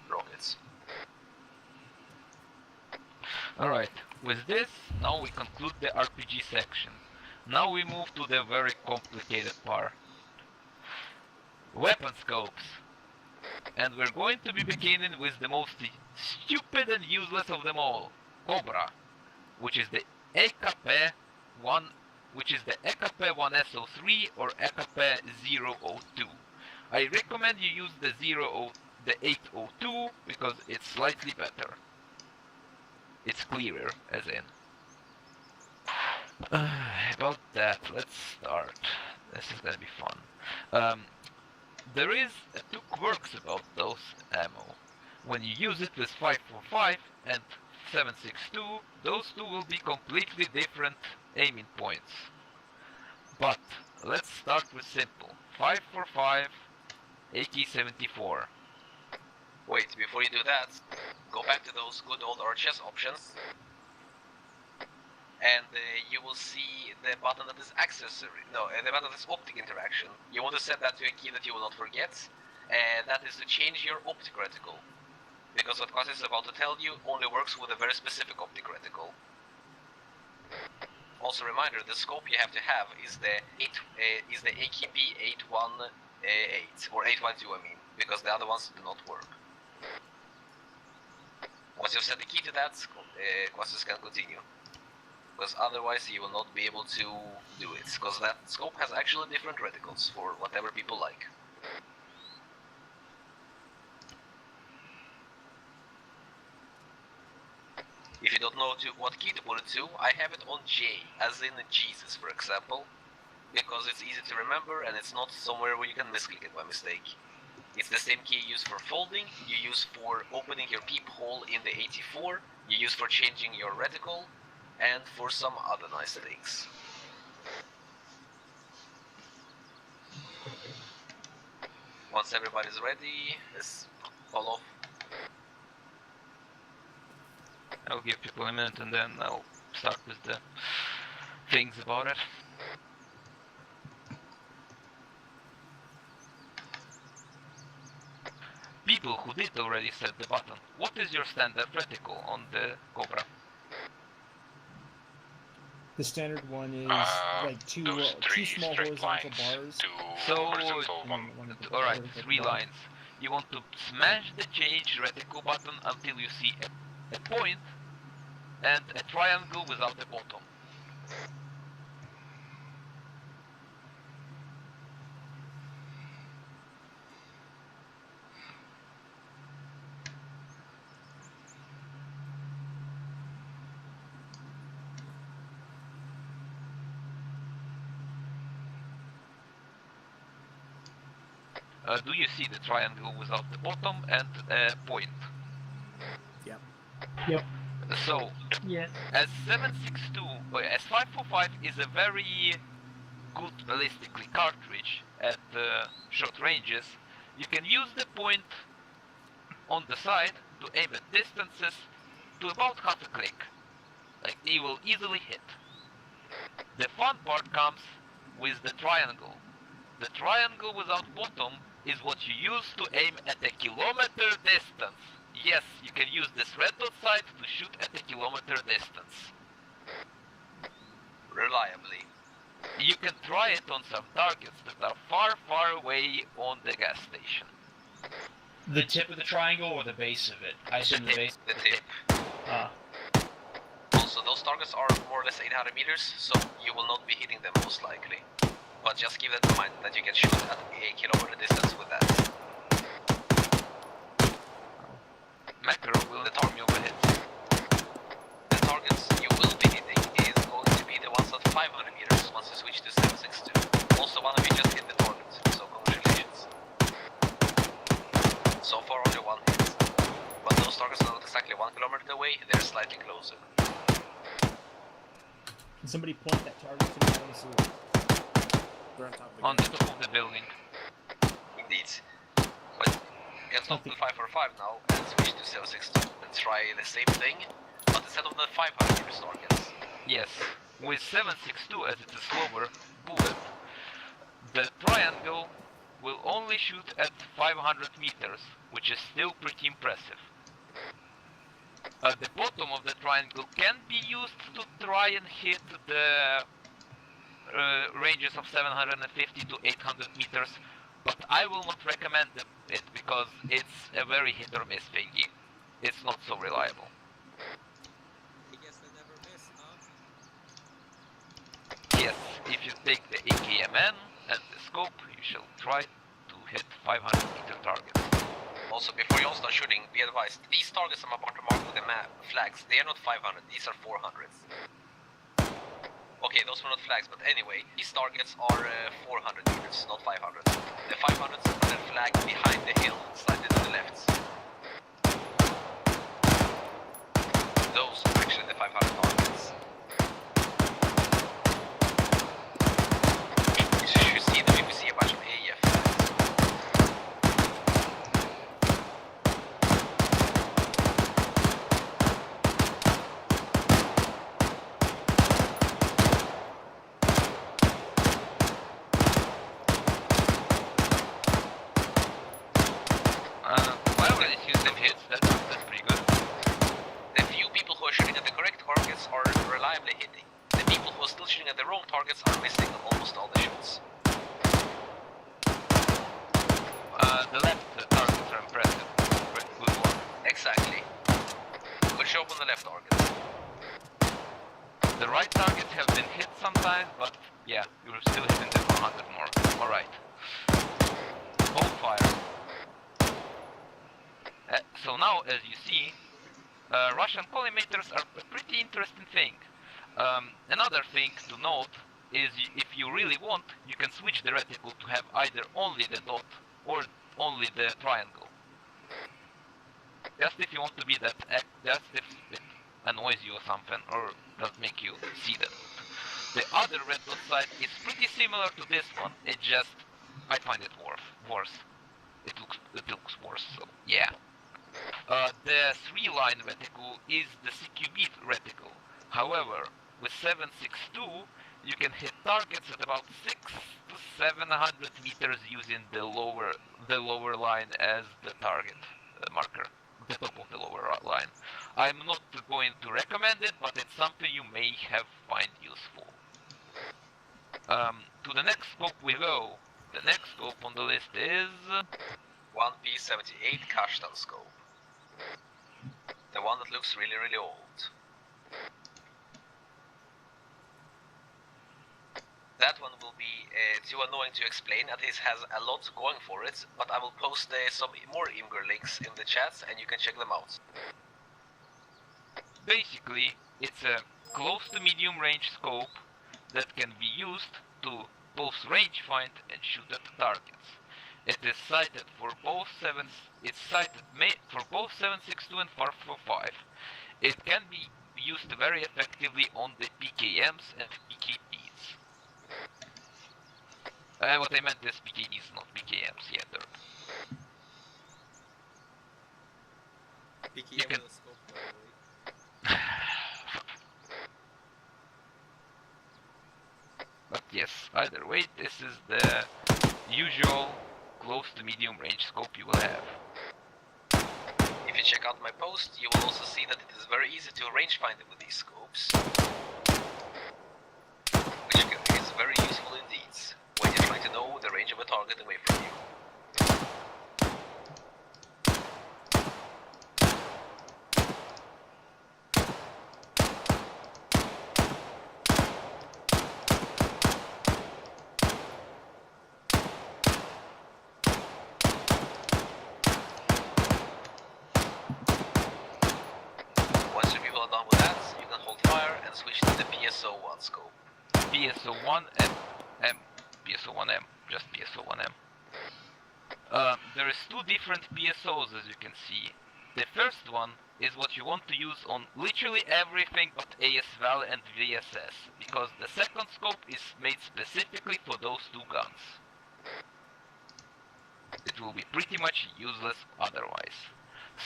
rockets. Alright, with this, now we conclude the RPG section. Now we move to the very complicated part. Weapon scopes. And we're going to be beginning with the most stupid and useless of them all, Cobra, which is the EKP-1, which is the EKP-1SO3 or EKP-002. I recommend you use the 802 because it's slightly better. It's clearer, as in. About that, let's start. This is gonna be fun. There is two quirks about those ammo. When you use it with 545 and 762, those two will be completely different aiming points. But let's start with simple. 545, AK-74. Wait, before you do that, go back to those good old RHS options, and you will see the button that is accessory. No, the button that is optic interaction. You want to set that to a key that you will not forget, and that is to change your optic reticle. Because what Quasi is about to tell you only works with a very specific optic reticle. Also, reminder: the scope you have to have is the AKB 818 or 812, I mean, because the other ones do not work. Once you've set the key to that, Quassus can continue. Because otherwise you will not be able to do it, because that scope has actually different reticles for whatever people like. If you don't know what key to put it to, I have it on J, as in Jesus, for example, because it's easy to remember and it's not somewhere where you can misclick it by mistake. It's the same key you use for folding, you use for opening your peephole in the 84, you use for changing your reticle, and for some other nice things. Once everybody's ready, let's call off. I'll give people a minute and then I'll start with the things about it. People who did already set the button, what is your standard reticle on the Cobra? The standard one is like two small horizontal bars. Alright, 3 lines. You want to smash the change reticle button until you see a point and a triangle without a bottom. Do you see the triangle without the bottom and a point? Yep. Yep. So, Yeah. as 762, as 545 is a very good ballistically cartridge at short ranges, you can use the point on the side to aim at distances to about half a click. Like, you will easily hit. The fun part comes with the triangle. The triangle without bottom is what you use to aim at a kilometer distance. Yes, you can use this red dot sight to shoot at a kilometer distance. Reliably. You can try it on some targets that are far, far away on the gas station. The tip of the triangle or the base of it? I assume the base. The tip. Also, those targets are more or less 800 meters, so you will not be hitting them most likely. But just keep that in mind, that you can shoot at a kilometer distance with that. Macro will inform you of a hit. The targets you will be hitting is going to be the ones at 500 meters once you switch to 762. Also, one of you just hit the target, so congratulations. So far only one hit. But those targets are not exactly 1 kilometer away, they're slightly closer. Can somebody point that target to me? I want to see it. On the top of the building. Indeed. But you can stop the 545 now and switch to 762 and try the same thing, but instead of the 500 meters targets. Yes, with 762 as it's a slower bullet, the triangle will only shoot at 500 meters, which is still pretty impressive. The bottom of the triangle can be used to try and hit the ranges of 750 to 800 meters, but I will not recommend it because it's a very hit or miss thingy. It's not so reliable. I guess they never miss, huh? Yes, if you take the AKMN and the scope, you shall try to hit 500 meter targets. Also, before you all start shooting, be advised, these targets I'm about to mark with the map flags, they are not 500, these are 400s. Okay, those were not flags, but anyway, these targets are 400 meters, not 500. The 500s are the flag behind the hill, slightly to the left. Those are actually the 500 targets. You should see them if you see a bunch of AF. I already seen some hits, that's pretty good. The few people who are shooting at the correct targets are reliably hitting. The people who are still shooting at the wrong targets are missing almost all the shots. The left targets are impressive. Good one. Exactly. Good job on the left target. The right targets have been hit sometimes, but yeah, you're still hitting the 400 more. Alright. Hold fire. So now, as you see, Russian collimators are a pretty interesting thing. Another thing to note is if you really want, you can switch the reticle to have either only the dot or only the triangle. Just if you want to be that, just if it annoys you or something, or doesn't make you see them. The other red dot side is pretty similar to this one, it just, I find it worse. It looks worse, so yeah. The 3-line reticle is the CQB reticle. However, with 762, you can hit targets at about 600 to 700 meters using the lower line as the target marker, the top of the lower line. I'm not going to recommend it, but it's something you may find useful. To the next scope we go. The next scope on the list is 1P78 Kashtan scope. The one that looks really, really old. That one will be too annoying to explain, at least has a lot going for it, but I will post some more Imgur links in the chats and you can check them out. Basically, it's a close to medium range scope that can be used to both range find and shoot at targets. It is sighted for both 762 and 445. It can be used very effectively on the PKMs and PKPs. What I meant is PKDs, not PKMs yet. PKM can... scope, by the way. But yes, either way, this is the usual close to medium range scope you will have. If you check out my post, you will also see that it is very easy to range find them with these scopes. Which is very useful indeed, when you're trying to know the range of a target away from you. Once your people are done with that, you can hold fire and switch to the PSO1 scope. PSO1M, PSO1M, just PSO1M. There is two different PSOs, as you can see. The first one is what you want to use on literally everything but ASVAL and VSS, because the second scope is made specifically for those two guns. It will be pretty much useless otherwise.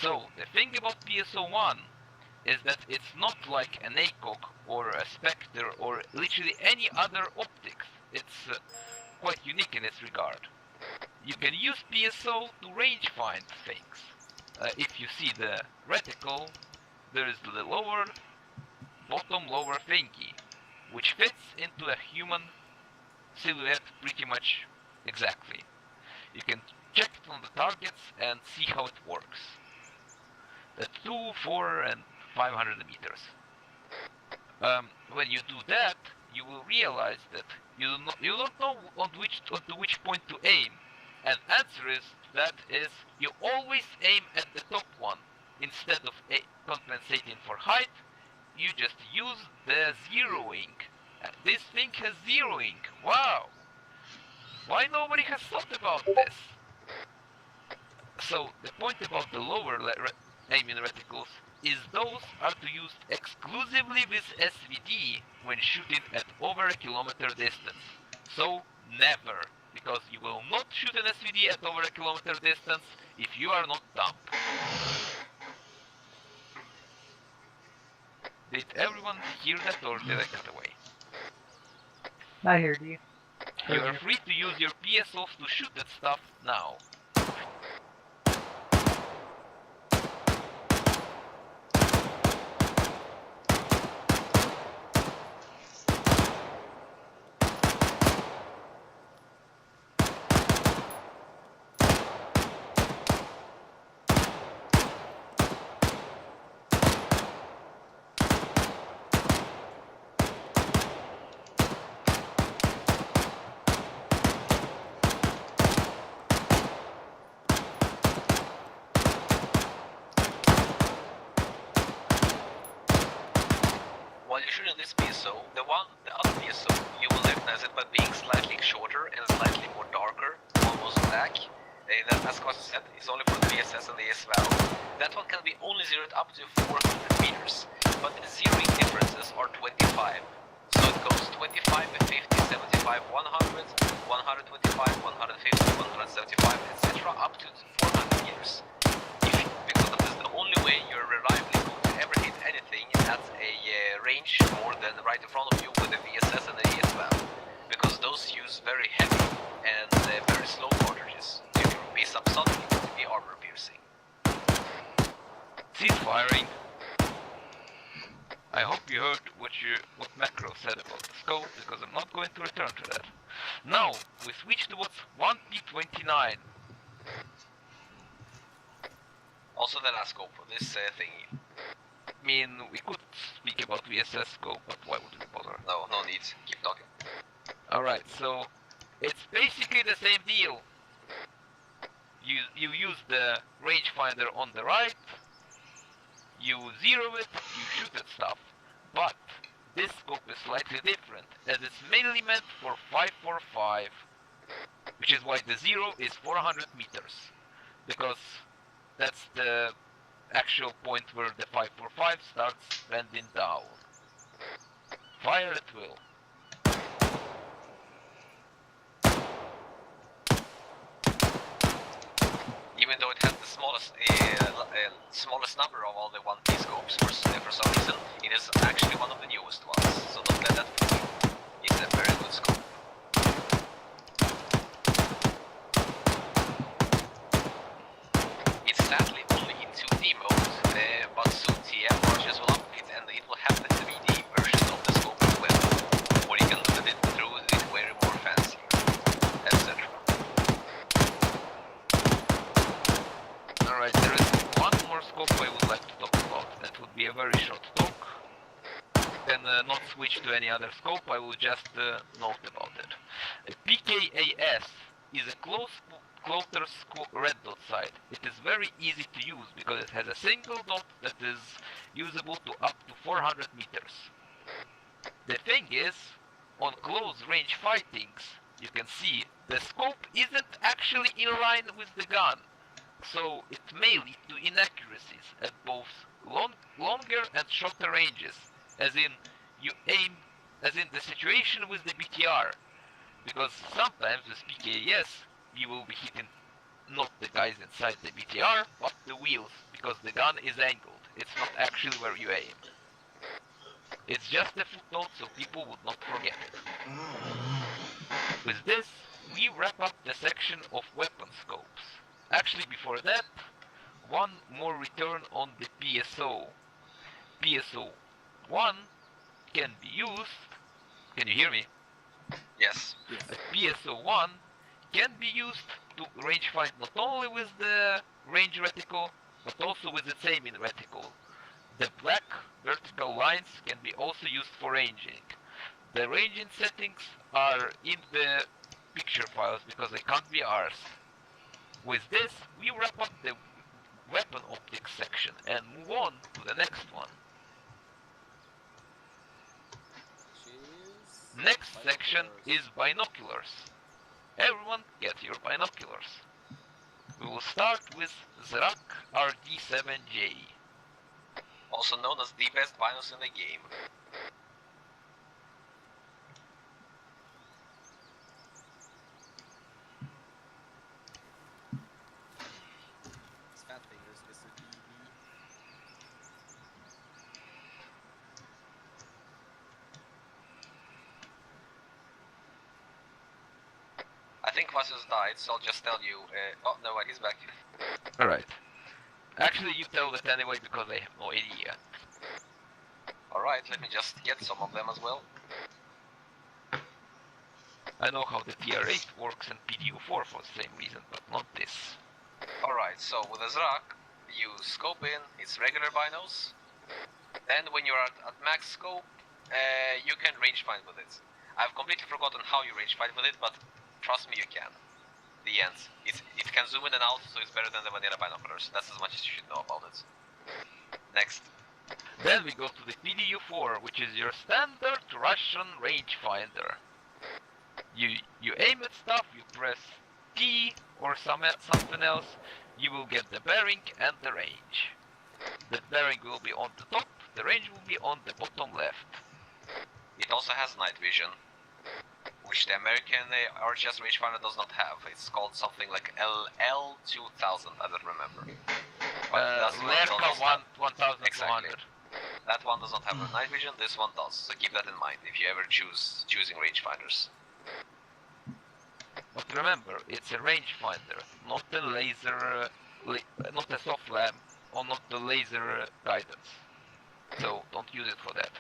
So, the thing about PSO1 is that it's not like an ACOG or a Spectre or literally any other optics. It's quite unique in this regard. You can use PSO to range find things. If you see the reticle, there is the bottom lower thingy, which fits into a human silhouette pretty much exactly. You can check it on the targets and see how it works. At 2, 4 and 500 meters. When you do that, you will realize that you don't know onto which point to aim. And answer is you always aim at the top one. Instead of compensating for height, you just use the zeroing. And this thing has zeroing. Wow! Why nobody has thought about this? So the point about the lower aiming reticles is those are to use exclusively with SVD when shooting at over a kilometer distance. So never, because you will not shoot an SVD at over a kilometer distance if you are not dumb. Did everyone hear that or did I cut away? I heard you. You are free to use your PSOs to shoot at stuff now. While you're shooting this PSO, the other PSO, you will recognize it by being slightly shorter and slightly more darker, almost black. That, as Costa said, is only for the VSS and the AS valve. That one can be only zeroed up to 400 meters, but the zeroing differences are 25. So it goes 25, 50, 75, 100, 125, 150, 175, etc. up to 400 meters. Because this is the only way you're reliably going to ever hit anything at a range more than right in front of you with the VSS and the AS valve. Because those use very heavy and very slow cartridges. You can be subsonic to be armor piercing. Cease firing. I hope you heard what Macro said about the scope, because I'm not going to return to that. Now, we switch towards 1P29. Also the last scope for this thingy. I mean, we could speak about VSS scope, but why would we bother? No, no need. Keep talking. Alright, so it's basically the same deal. You use the rangefinder on the right, you zero it, you shoot at stuff. But this scope is slightly different, as it's mainly meant for 545, which is why the zero is 400 meters, because that's the actual point where the 545 starts bending down. Fire at will. Even though it has the smallest number of all the 1P scopes for some reason, it is actually one of the newest ones, so don't let that fool you. It's a very good scope. It's sadly only in 2D mode, but soon TM versions will update and it will have the 3D version of the scope as well, where you can look at it through it very more fancy, etc. Alright, there is one more scope I would like to talk about. That would be a very short talk. Then not switch to any other scope, I will just note about it. A PKAS is a closer red dot sight. It is very easy to use because it has a single dot that is usable to up to 400 meters. The thing is, on close range fightings, you can see the scope isn't actually in line with the gun. So it may lead to inaccuracies at both longer and shorter ranges, as in you aim, as in the situation with the BTR, because sometimes with PKAS you will be hitting not the guys inside the BTR, but the wheels, because the gun is angled, it's not actually where you aim. It's just a footnote so people would not forget it. With this, we wrap up the section of weapon scopes. Actually, before that, one more return on the PSO. PSO 1 can be used. Can you hear me? Yes. PSO 1 can be used to range find not only with the range reticle, but also with the aiming reticle. The black vertical lines can be also used for ranging. The ranging settings are in the picture files because they can't be ours. With this, we wrap up the weapon optics section and move on to the next one. Next section is binoculars. Everyone get your binoculars. We will start with Zrak RD7J. Also known as the best binos in the game. Fat fingers, Mr. TV. I think Vasius died, so I'll just tell you. Oh, no, wait, he's back. Alright. Actually, you tell that anyway because I have no idea. Alright, let me just get some of them as well. I know how the TR8 works and PDU4 for the same reason, but not this. Alright, so with Azrak, you scope in its regular binos. Then when you're at max scope, you can range find with it. I've completely forgotten how you range find with it, but trust me, you can. The end. It can zoom in and out, so it's better than the vanilla binoculars. That's as much as you should know about it. Next. Then we go to the PDU4, which is your standard Russian rangefinder. You aim at stuff, you press T or something else, you will get the bearing and the range. The bearing will be on the top, the range will be on the bottom left. It also has night vision, which the American RHS rangefinder does not have. It's called something like LL2000, I don't remember. But that's one Lerka does have. 1200. Exactly. That one does not have a night vision, this one does, so keep that in mind if you ever choosing rangefinders. But remember, it's a rangefinder, not a laser, not a soft lamp, or not the laser guidance. So don't use it for that.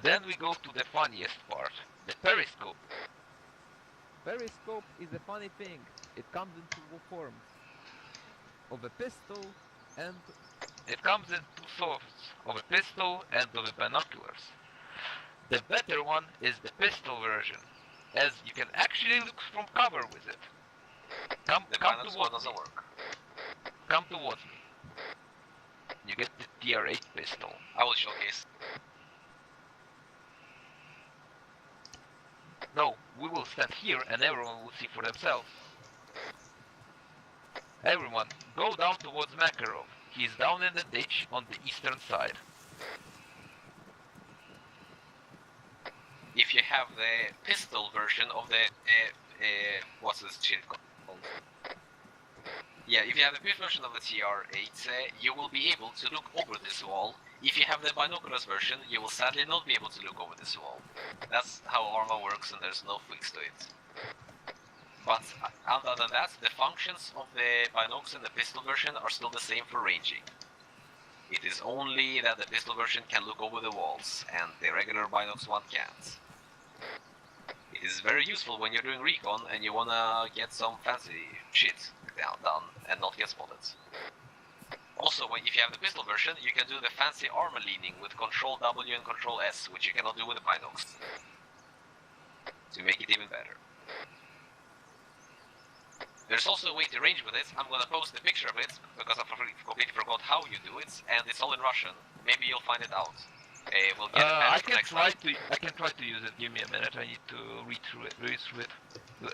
Then we go to the funniest part, the periscope. Periscope is a funny thing. It comes in two forms. Of a pistol and... It comes in two sorts, of a pistol and of a binoculars. The better one is the pistol version, as you can actually look from cover with it. Come towards me. Come towards me. You get the TR8 pistol. I will showcase. No, we will stand here and everyone will see for themselves. Everyone, go down towards Makarov. He's down in the ditch on the eastern side. If you have the pistol version of the what's this shit called? Yeah, if you have the pistol version of the TR8, you will be able to look over this wall. If you have the binoculars version, you will sadly not be able to look over this wall. That's how Arma works, and there's no fix to it. But other than that, the functions of the binocs and the pistol version are still the same for ranging. It is only that the pistol version can look over the walls, and the regular binocs one can't. It is very useful when you're doing recon and you wanna get some fancy shit done and not get spotted. Also, if you have the pistol version, you can do the fancy armor leaning with Control W and Control S, which you cannot do with the binocs. To make it even better. There's also a way to range with it. I'm gonna post a picture of it, because I completely forgot how you do it, and it's all in Russian. Maybe you'll find it out. We'll get it back next time. I can try to use it. Give me a minute. I need to read through it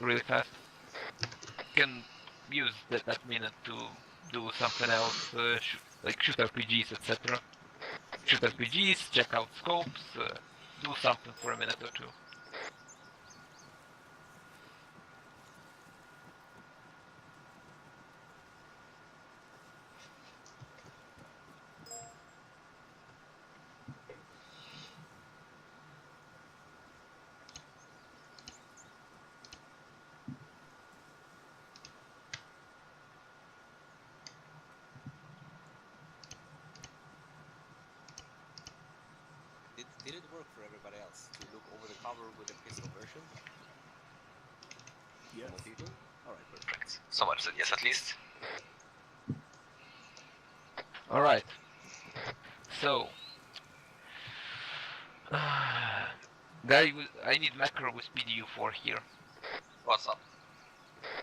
really fast. Can use that minute to do something else, like shoot RPGs, etc. Shoot RPGs, check out scopes, do something for a minute or two. Did it work for everybody else to look over the cover with the pistol version? Yes. More people? Alright, perfect. Someone said yes at least. Alright. So... guy, I need macro with PDU4 here. What's up?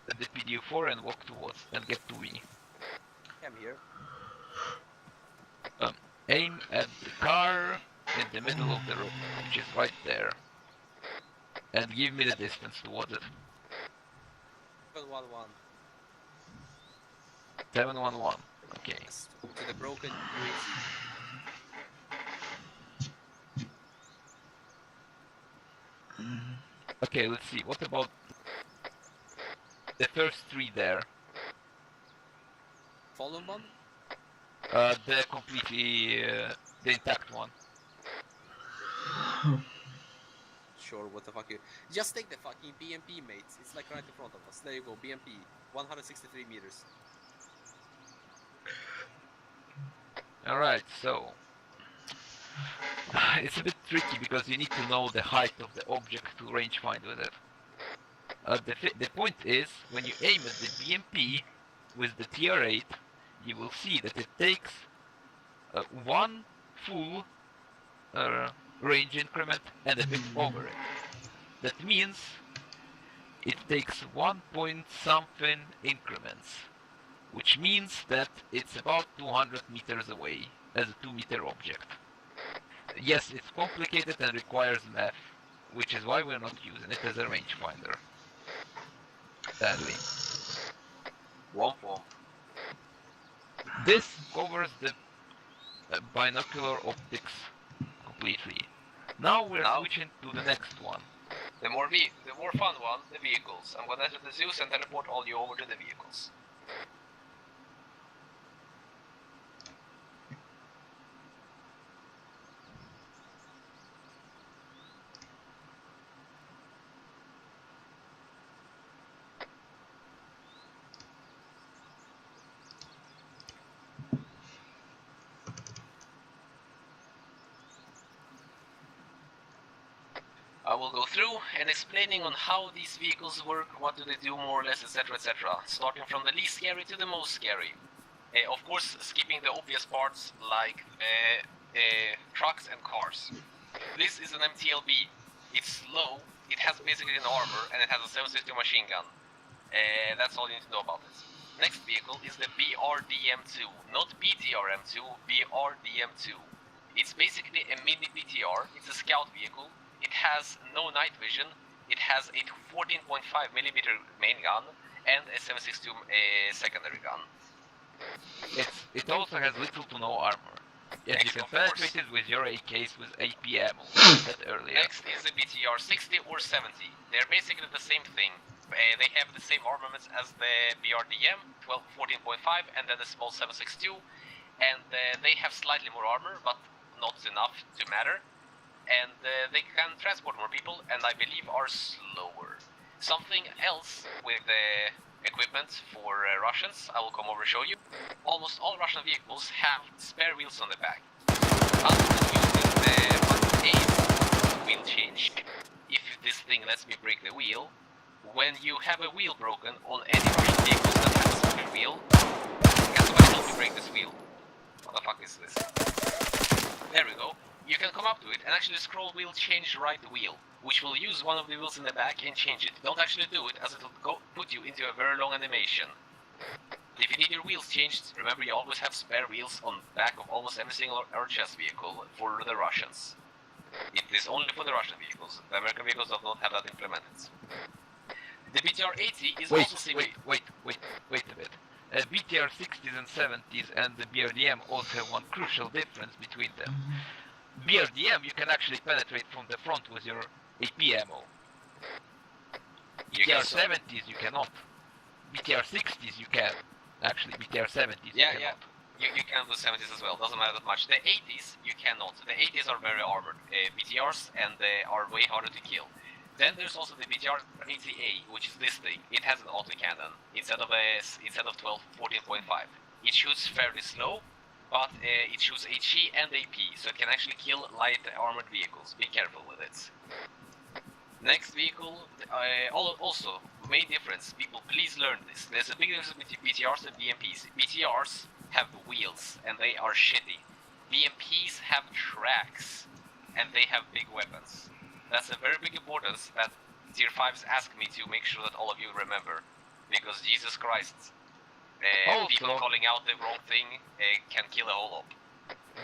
At the PDU4 and walk towards and get to V. I'm here. Aim at the car in the middle of the road, which is right there. And give me the distance towards it. 711. 711. Okay. Yes, to the broken UAZ. Okay, let's see. What about the first three there? Fallen one? The completely the intact one. Sure, what the fuck you... Just take the fucking BMP, mates. It's like right in front of us. There you go, BMP. 163 meters. Alright, so it's a bit tricky because you need to know the height of the object to range find with it. The point is, when you aim at the BMP with the TR8, you will see that it takes one full range increment and a bit over it. That means it takes 1 point something increments, which means that it's about 200 meters away as a 2-meter object. Yes, it's complicated and requires math, which is why we're not using it as a rangefinder. Sadly. Womp womp. This covers the binocular optics completely. Now we're switching to the next one. The more fun one, the vehicles. I'm gonna enter the Zeus and teleport all you over to the vehicles. I will go through and explaining on how these vehicles work, what do they do more or less, etc, etc. Starting from the least scary to the most scary. Of course, skipping the obvious parts like trucks and cars. This is an MTLB. It's slow, it has basically an armor, and it has a 7.62 machine gun. That's all you need to know about it. Next vehicle is the BRDM2, not BTRM2, BRDM2. It's basically a mini BTR, it's a scout vehicle. It has no night vision, it has a 14.5mm main gun, and a 7.62 secondary gun. It also has little to no armor. Yes, you can penetrate it with your AKs with AP ammo, said earlier. Next is the BTR 60 or 70. They're basically the same thing. They have the same armaments as the BRDM, 14.5, and then the small 7.62. And they have slightly more armor, but not enough to matter. And they can transport more people, and I believe are slower. Something else with the equipment for Russians, I will come over and show you. Almost all Russian vehicles have spare wheels on the back. Other than using the 8 wheel change, if this thing lets me break the wheel, when you have a wheel broken on any Russian vehicles that has a spare wheel, can somebody help me break this wheel? What the fuck is this? There we go. You can come up to it and actually scroll wheel change right wheel, which will use one of the wheels in the back and change it. Don't actually do it, as it will put you into a very long animation. If you need your wheels changed, remember you always have spare wheels on the back of almost every single RHS vehicle for the Russians. It is only for the Russian vehicles. The American vehicles do not have that implemented. The BTR-80 is also similar. Wait a bit. BTR 60s and 70s and the BRDM also have one crucial difference between them. BRDM you can actually penetrate from the front with your AP ammo. BTR 70s you cannot. BTR 60s you can. Actually, BTR 70s you cannot. You can do 70s as well, doesn't matter that much. The 80s you cannot. The 80s are very armored BTRs and they are way harder to kill. Then there's also the BTR 80A, which is this thing. It has an autocannon instead of 12, 14.5. It shoots fairly slow, but it shoots HE and AP, so it can actually kill light armored vehicles. Be careful with it. Next vehicle, also, main difference, people please learn this. There's a big difference between BTRs and BMPs. BTRs have wheels, and they are shitty. BMPs have tracks, and they have big weapons. That's a very big importance that Tier 5s ask me to make sure that all of you remember. Because Jesus Christ, people calling out the wrong thing can kill a whole lot.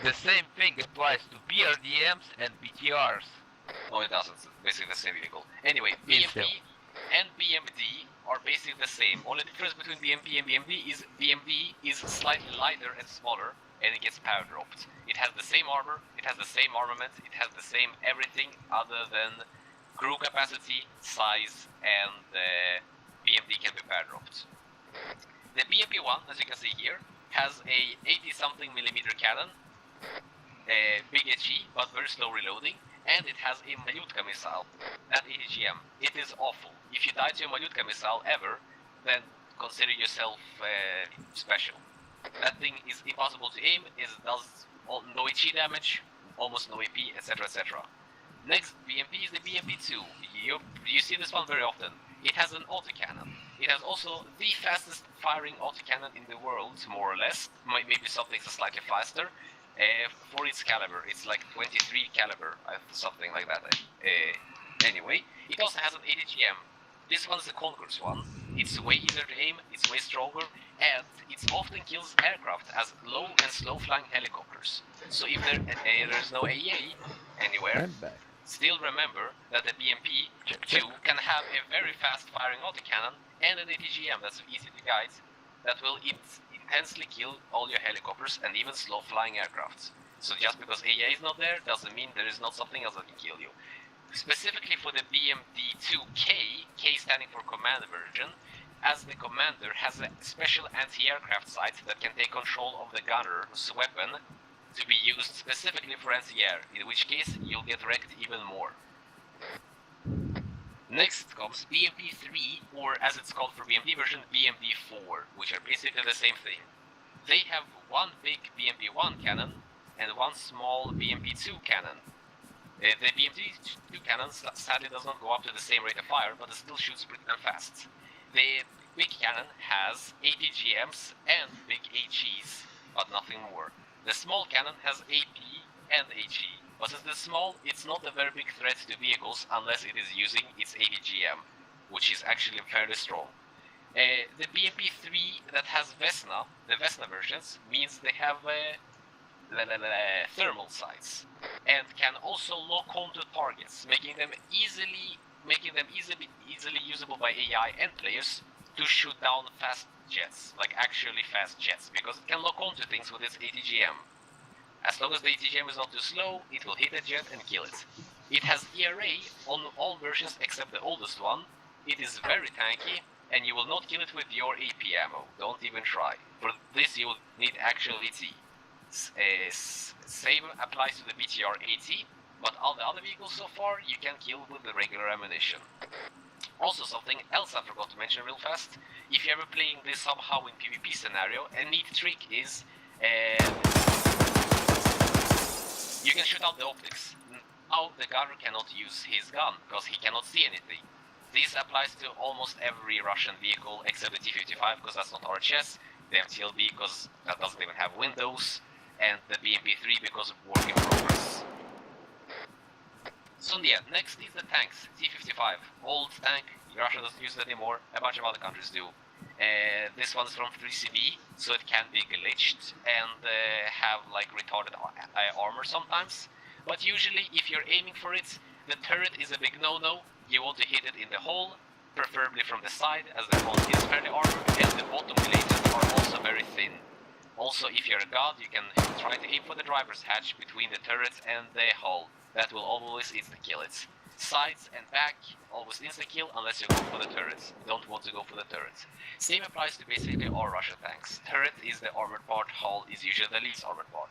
The same thing applies to BRDMs and BTRs. No, it doesn't. It's basically the same vehicle. Anyway, BMP and BMD are basically the same. Only difference between BMP and BMD is slightly lighter and smaller, and it gets power dropped. It has the same armor, it has the same armament, it has the same everything other than crew capacity, size, and BMD can be power dropped. The BMP-1, as you can see here, has a 80-something millimeter cannon, big HE, but very slow reloading, and it has a Malyutka missile at ATGM. It is awful. If you die to a Malyutka missile ever, then consider yourself special. That thing is impossible to aim, it does no HE damage, almost no AP, etc, etc. Next BMP is the BMP-2. You see this one very often. It has an autocannon. It has also the fastest firing autocannon in the world, more or less. Maybe some things are slightly faster. For its caliber, it's like 23 caliber, something like that. Anyway, it also has an ADGM. This one is the Concourse one. It's way easier to aim, it's way stronger, and it often kills aircraft as low and slow flying helicopters. So if there's no AA anywhere, I'm back. still remember that the BMP-2 can have a very fast firing autocannon and an ATGM that's easy to guide that will intensely kill all your helicopters and even slow flying aircrafts. So just because AA is not there doesn't mean there is not something else that can kill you. Specifically for the BMD-2K, K standing for command version, as the commander has a special anti-aircraft sight that can take control of the gunner's weapon to be used specifically for NCR, in which case you'll get wrecked even more. Next comes BMP-3, or as it's called for BMD version, BMD-4, which are basically the same thing. They have one big BMP-1 cannon and one small BMP-2 cannon. The BMP-2 cannon sadly does not go up to the same rate of fire, but it still shoots pretty damn fast. The big cannon has APGMs and big HEs, but nothing more. The small cannon has AP and HE, but since it's small, it's not a very big threat to vehicles unless it is using its APGM, which is actually fairly strong. The BMP-3 that has Vesna, the Vesna versions, means they have thermal sights and can also lock onto targets, making them easily usable by AI and players to shoot down fast jets, like actually fast jets, because it can lock onto things with its ATGM. As long as the ATGM is not too slow, it will hit a jet and kill it. It has ERA on all versions except the oldest one. It is very tanky, and you will not kill it with your AP ammo. Don't even try. For this you will need actual ET. Same applies to the BTR 80, but all the other vehicles so far you can kill with the regular ammunition. Also, something else I forgot to mention real fast. If you're ever playing this somehow in PvP scenario, a neat trick is you can shoot out the optics. Now the gunner cannot use his gun because he cannot see anything. This applies to almost every Russian vehicle except the T-55 because that's not RHS, the MTLB because that doesn't even have windows, and the BMP-3 because of work in progress. So yeah, next is the tanks. T-55, old tank, Russia doesn't use it anymore, a bunch of other countries do. This one's from 3CB, so it can be glitched and have like retarded armor sometimes. But usually, if you're aiming for it, the turret is a big no-no. You want to hit it in the hole, preferably from the side, as the front is fairly armored, and the bottom grenades are also very thin. Also, if you're a god, you can try to aim for the driver's hatch between the turret and the hull. That will always insta-kill it. Sides and back, always insta-kill unless you go for the turrets. You don't want to go for the turrets. Same applies to basically all Russian tanks. Turret is the armored part, hull is usually the least armored part.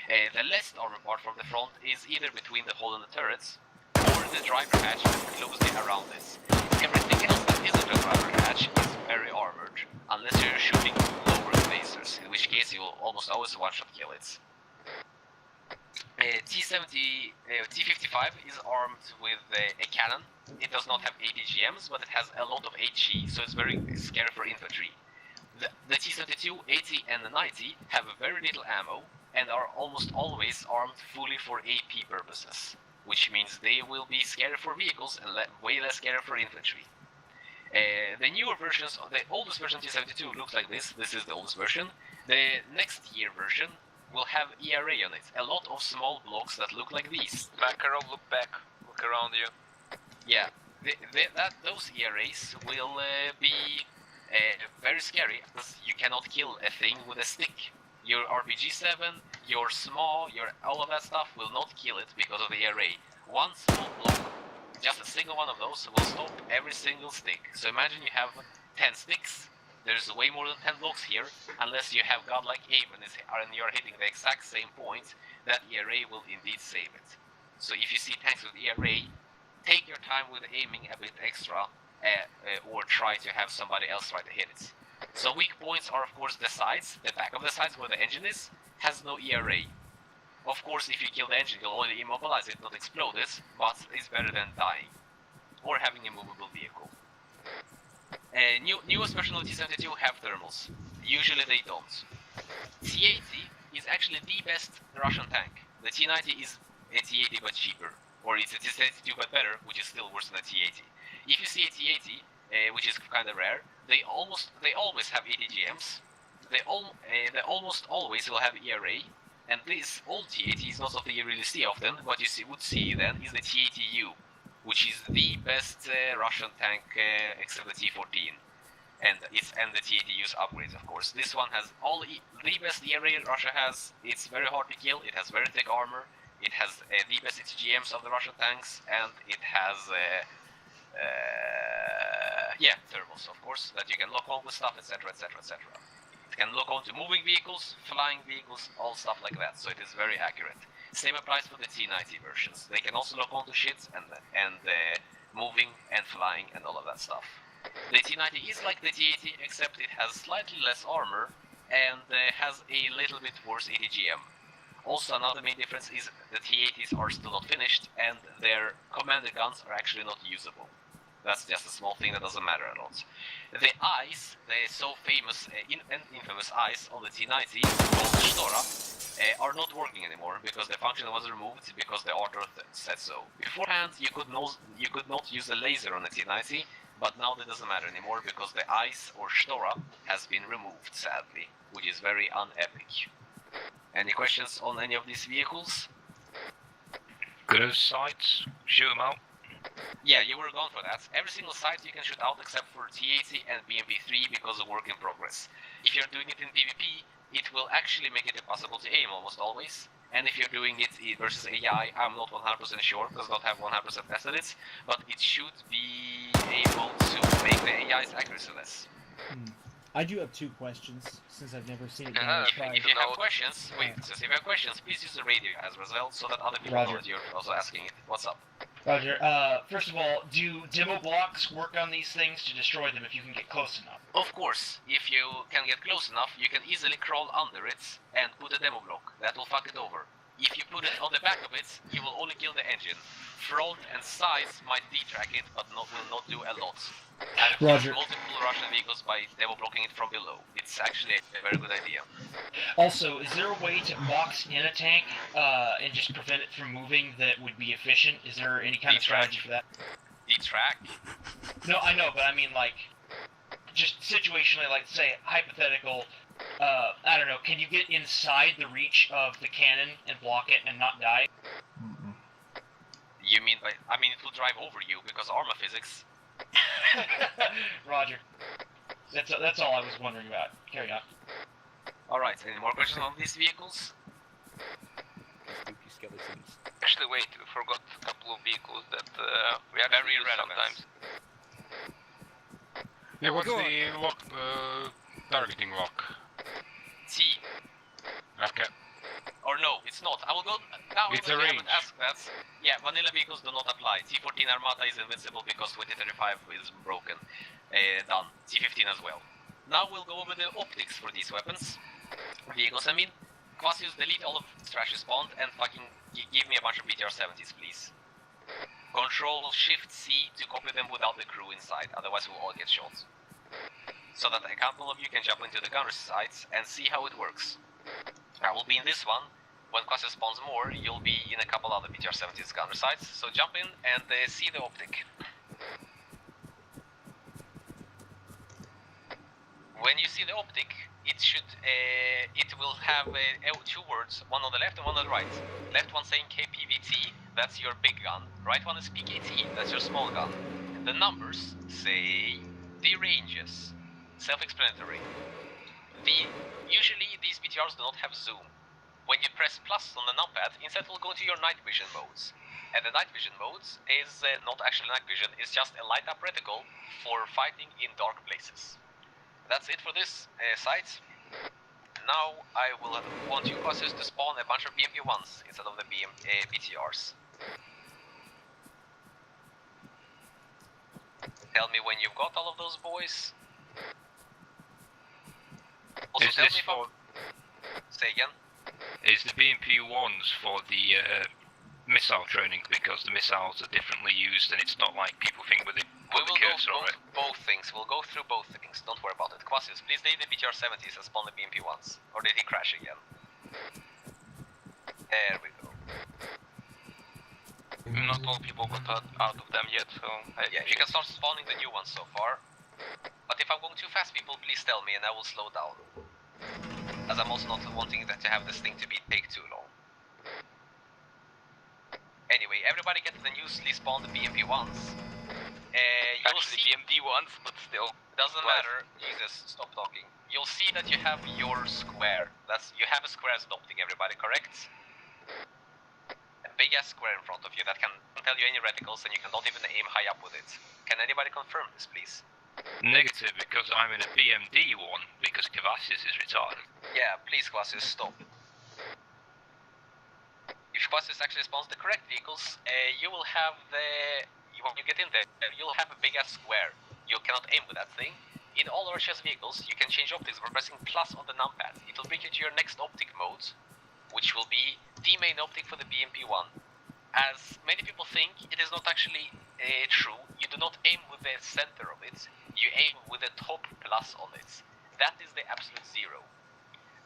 The least armored part from the front is either between the hull and the turrets, or the driver hatch closely around this. Everything else that isn't a driver hatch is very armored, unless you're shooting lower lasers, in which case you will almost always one-shot kill it. T-55 is armed with a cannon. It does not have APGMs, but it has a lot of HE, so it's very scary for infantry. The T-72, 80 and the 90 have very little ammo and are almost always armed fully for AP purposes, which means they will be scary for vehicles and way less scary for infantry. The newer versions, the oldest version T-72 looks like this. This is the oldest version. The next year version will have ERA on it. A lot of small blocks that look like these. Makarov, look back. Look around you. Yeah. those ERAs will be very scary because you cannot kill a thing with a stick. Your RPG-7, your SMAW, your all of that stuff will not kill it because of the ERA. One small block, just a single one of those, will stop every single stick. So imagine you have 10 sticks. There's way more than 10 blocks here, unless you have godlike aim and you're hitting the exact same point. That ERA will indeed save it. So if you see tanks with ERA, take your time with aiming a bit extra, or try to have somebody else try to hit it. So weak points are of course the sides, the back of the sides where the engine is, has no ERA. Of course if you kill the engine you'll only immobilize it, not explode it, but it's better than dying. Or having a movable vehicle. Newest version of T-72 have thermals. Usually they don't. T-80 is actually the best Russian tank. The T-90 is a T-80 but cheaper. Or it's a T-72 but better, which is still worse than a T-80. If you see a T-80, which is kind of rare, they always have ATGMs. They almost always will have ERA, and this old T-80 is not something you really see often. What you would see then is the T-80U, which is the best Russian tank except the T-14, and the T-80U's upgrades, of course. This one has the best ERA Russia has. It's very hard to kill. It has very thick armor. It has the best ATGMs of the Russian tanks, and it has thermals, of course, that you can lock on with stuff, etc, etc, etc. It can lock on to moving vehicles, flying vehicles, all stuff like that, so it is very accurate. Same applies for the T-90 versions. They can also lock on to shit and moving and flying and all of that stuff. The T-90 is like the T-80, except it has slightly less armor and has a little bit worse ATGM. Also, another main difference is the T-80s are still not finished, and their commander guns are actually not usable. That's just a small thing that doesn't matter a lot. The eyes, the so famous and infamous eyes on the T-90, called Stora, are not working anymore because the function was removed because the author said so. Beforehand, you could not use a laser on the T-90, but now that doesn't matter anymore because the eyes, or Stora, has been removed, sadly, which is very unepic. Any questions on any of these vehicles? Good as sights, shoot them out. Yeah, you were gone for that. Every single site you can shoot out except for T-80 and BMP-3 because of work in progress. If you're doing it in PvP, it will actually make it impossible to aim almost always. And if you're doing it versus AI, I'm not 100% sure because I don't have 100% tested it, but it should be able to make the AI's accuracy less. I do have two questions, since I've never seen it done. If you have questions, if you have questions, please use the radio as well so that other people know that you're also asking it. What's up? Roger. First of all, do demo blocks work on these things to destroy them if you can get close enough? Of course, if you can get close enough, you can easily crawl under it and put a demo block. That will fuck it over. If you put it on the back of it, you will only kill the engine. Front and sides might detrack it, but will not do a lot. And Roger. Multiple Russian vehicles by demo blocking it from below. It's actually a very good idea. Also, is there a way to box in a tank and just prevent it from moving that would be efficient? Is there any kind of strategy for that? Detrack? No, I know, but I mean, like, just situationally, like, say, hypothetical, I don't know, can you get inside the reach of the cannon and block it and not die? You mean by... I mean, it will drive over you because armor physics. Roger. That's all I was wondering about. Carry on. Alright, any more questions on these vehicles? Spooky skeletons. Actually, wait, we forgot a couple of vehicles that we are very relevant sometimes. Yeah, what's the lock, targeting lock? T. Okay. Or no, it's not. I will go now. It's I a range. haven't asked that. Yeah, vanilla vehicles do not apply. T14 Armata is invincible because 2035 is broken. Done. T15 as well. Now we'll go over the optics for these weapons. Vehicles, I mean. Quasius, delete all of Trash's Bond and fucking give me a bunch of BTR-70s, please. Control Shift C to copy them without the crew inside, otherwise we'll all get shot. So that a couple of you can jump into the gunner sites and see how it works. I will be in this one. When Quasius spawns more, you'll be in a couple other BTR-70s gunner sites, so jump in and see the optic. When you see the optic, it will have two words, one on the left and one on the right. Left one saying KPVT, that's your big gun. Right one is PKT, that's your small gun. The numbers say the ranges. Self-explanatory. Usually these BTRs do not have zoom. When you press plus on the numpad, instead it will go into your night vision modes. And the night vision modes is not actually night vision, it's just a light up reticle for fighting in dark places. That's it for this site. Now I will want you guys to spawn a bunch of BMP-1s instead of the BTRs. Tell me when you've got all of those boys. Also Is tell this me if for... Say again? Is the BMP-1s for the missile training, because the missiles are differently used and it's not like people think with it. We will go through both things. We'll go through both things. Don't worry about it. Quasius, please lead the BTR-70s and spawn the BMP-1s. Or did he crash again? There we go. Not all people got out of them yet, so... Yeah, you can start spawning the new ones so far. But if I'm going too fast, people, please tell me and I will slow down. As I'm also not wanting to have this thing to take too long. Anyway, everybody get the newly spawned BMP-1s. You'll Actually, see... BMD-1s, but still... Doesn't matter. Jesus, stop talking. You'll see that you have your square. You have a square as adopting everybody, correct? A big ass square in front of you that can tell you any reticles and you cannot even aim high up with it. Can anybody confirm this, please? Negative, because I'm in a BMD-1, because Cavasius is retarded. Yeah, please, Quasius, stop. If Quasius actually spawns the correct vehicles, you will have when you get in there, you'll have a big ass square. You cannot aim with that thing. In all RHS vehicles, you can change optics by pressing plus on the numpad. It will bring you to your next optic mode, which will be the main optic for the BMP-1. As many people think, it is not actually true. You do not aim with the center of it, you aim with the top plus on it. That is the absolute zero.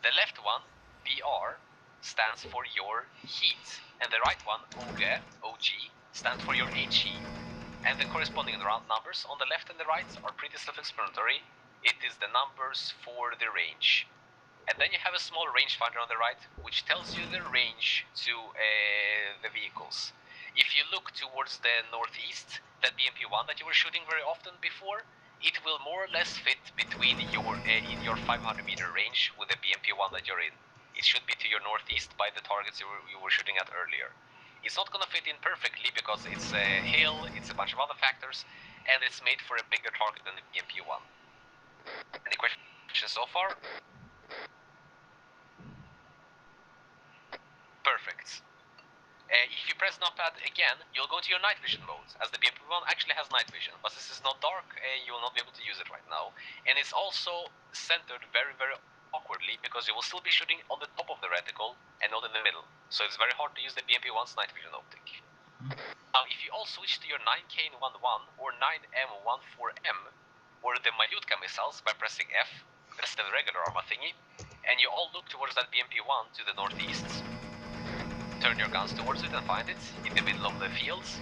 The left one, BR, stands for your heat, and the right one, OG, stands for your HE. And the corresponding numbers on the left and the right are pretty self-explanatory. It is the numbers for the range. And then you have a small rangefinder on the right, which tells you the range to the vehicles. If you look towards the northeast, that BMP-1 that you were shooting very often before, it will more or less fit between in your 500 meter range with the BMP-1 that you're in. It should be to your northeast by the targets you were shooting at earlier. It's not gonna fit in perfectly because it's a hill, it's a bunch of other factors, and it's made for a bigger target than the BMP-1. Any questions so far? Perfect. If you press numpad again, you'll go to your night vision mode, as the BMP-1 actually has night vision, but this is not dark, you will not be able to use it right now. And it's also centered very, very awkwardly, because you will still be shooting on the top of the reticle and not in the middle. So it's very hard to use the BMP-1's night vision optic. Now, if you all switch to your 9K11 or 9M14M, or the Malyutka missiles by pressing F, that's the regular armor thingy, and you all look towards that BMP-1 to the northeast, turn your guns towards it and find it in the middle of the fields.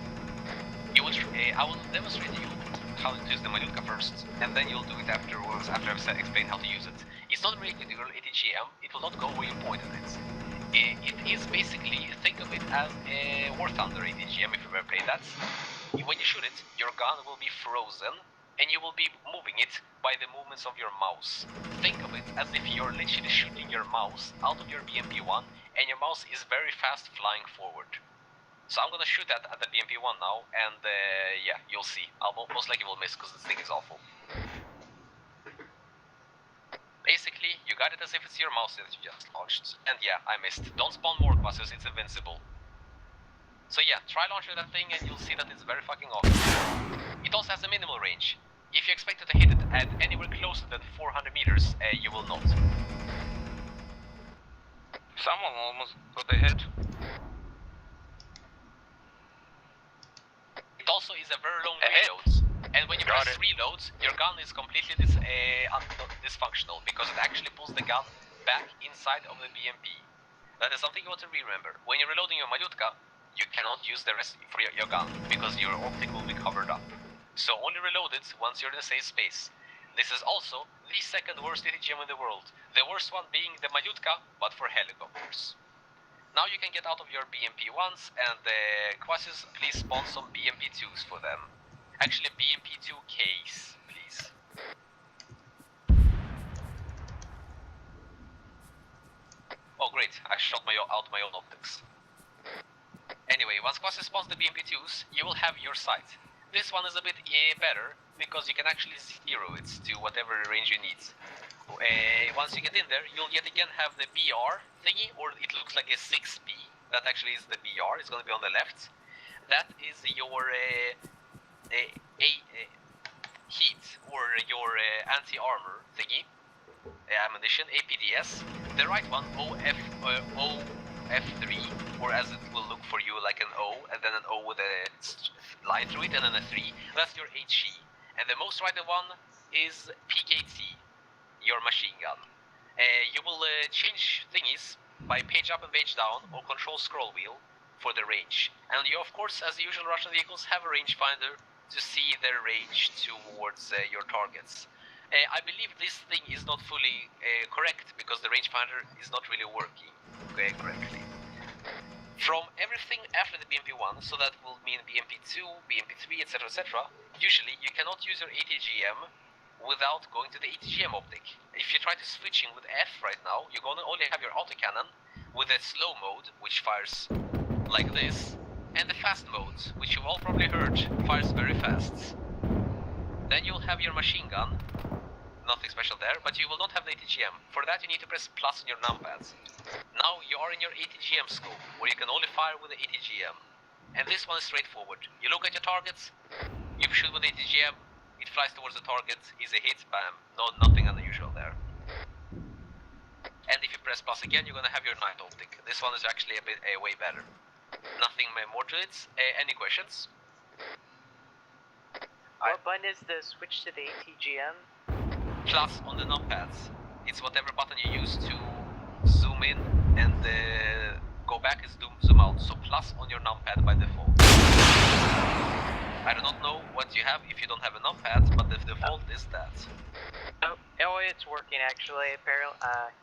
I will demonstrate to you how to use the Malyutka first, and then you'll do it afterwards, after I've explained how to use it. It's not related to your ATGM, it will not go where you pointed it. It is basically, think of it as a War Thunder ATGM if you've ever played that. When you shoot it, your gun will be frozen, and you will be moving it by the movements of your mouse. Think of it as if you're literally shooting your mouse out of your BMP-1, and your mouse is very fast flying forward. So I'm gonna shoot that at the BMP-1 now, and yeah, you'll see. Most likely will miss because this thing is awful. Basically, you got it as if it's your mouse that you just launched. And yeah, I missed. Don't spawn more Quasius, it's invincible. So yeah, try launching that thing and you'll see that it's very fucking awesome. It also has a minimal range. If you expect it to hit it at anywhere closer than 400 meters, you will not. Someone almost got their head. It also is a very long reload. And when you press reload, your gun is completely dysfunctional because it actually pulls the gun back inside of the BMP. That is something you want to remember. When you're reloading your Malyutka, you cannot use the rest for your gun because your optic will be covered up. So only reload it once you're in a safe space. This is also the second worst ATGM in the world. The worst one being the Malyutka, but for helicopters. Now you can get out of your BMP-1s and Quasius, please spawn some BMP-2s for them. Actually, BMP2 case, please. Oh great, I shot out my own optics. Anyway, once Quasi spawns the BMP2s, you will have your sight. This one is a bit better, because you can actually zero it to whatever range you need. Once you get in there, you'll yet again have the BR thingy, or it looks like a 6B. That actually is the BR, it's going to be on the left. That is your heat, or your anti-armor thingy. Ammunition, APDS. The right one, OF3, or as it will look for you like an O, and then an O with a line through it, and then a 3. That's your HE. And the most right one is PKT, your machine gun. You will change thingies by page up and page down, or control scroll wheel for the range. And you, of course, as the usual Russian vehicles, have a rangefinder to see their range towards your targets. I believe this thing is not fully correct, because the rangefinder is not really working correctly. From everything after the BMP1, so that will mean BMP2, BMP3, etc, etc, usually you cannot use your ATGM without going to the ATGM optic. If you try to switch in with F right now, you're gonna only have your autocannon with a slow mode, which fires like this, and the fast mode, which you've all probably heard, fires very fast. Then you'll have your machine gun, nothing special there, but you will not have the ATGM. For that you need to press plus on your numpads. Now you are in your ATGM scope, where you can only fire with the ATGM. And this one is straightforward. You look at your targets, you shoot with ATGM, it flies towards the target, is a hit, bam. No, nothing unusual there. And if you press plus again, you're gonna have your night optic. This one is actually way better. Nothing more to it. Any questions? What button is the switch to the ATGM? Plus on the numpads. It's whatever button you use to zoom in, and go back is zoom out. So plus on your numpad by default. I do not know what you have if you don't have a numpad, but the default is that. Oh, it's working actually. Apparently,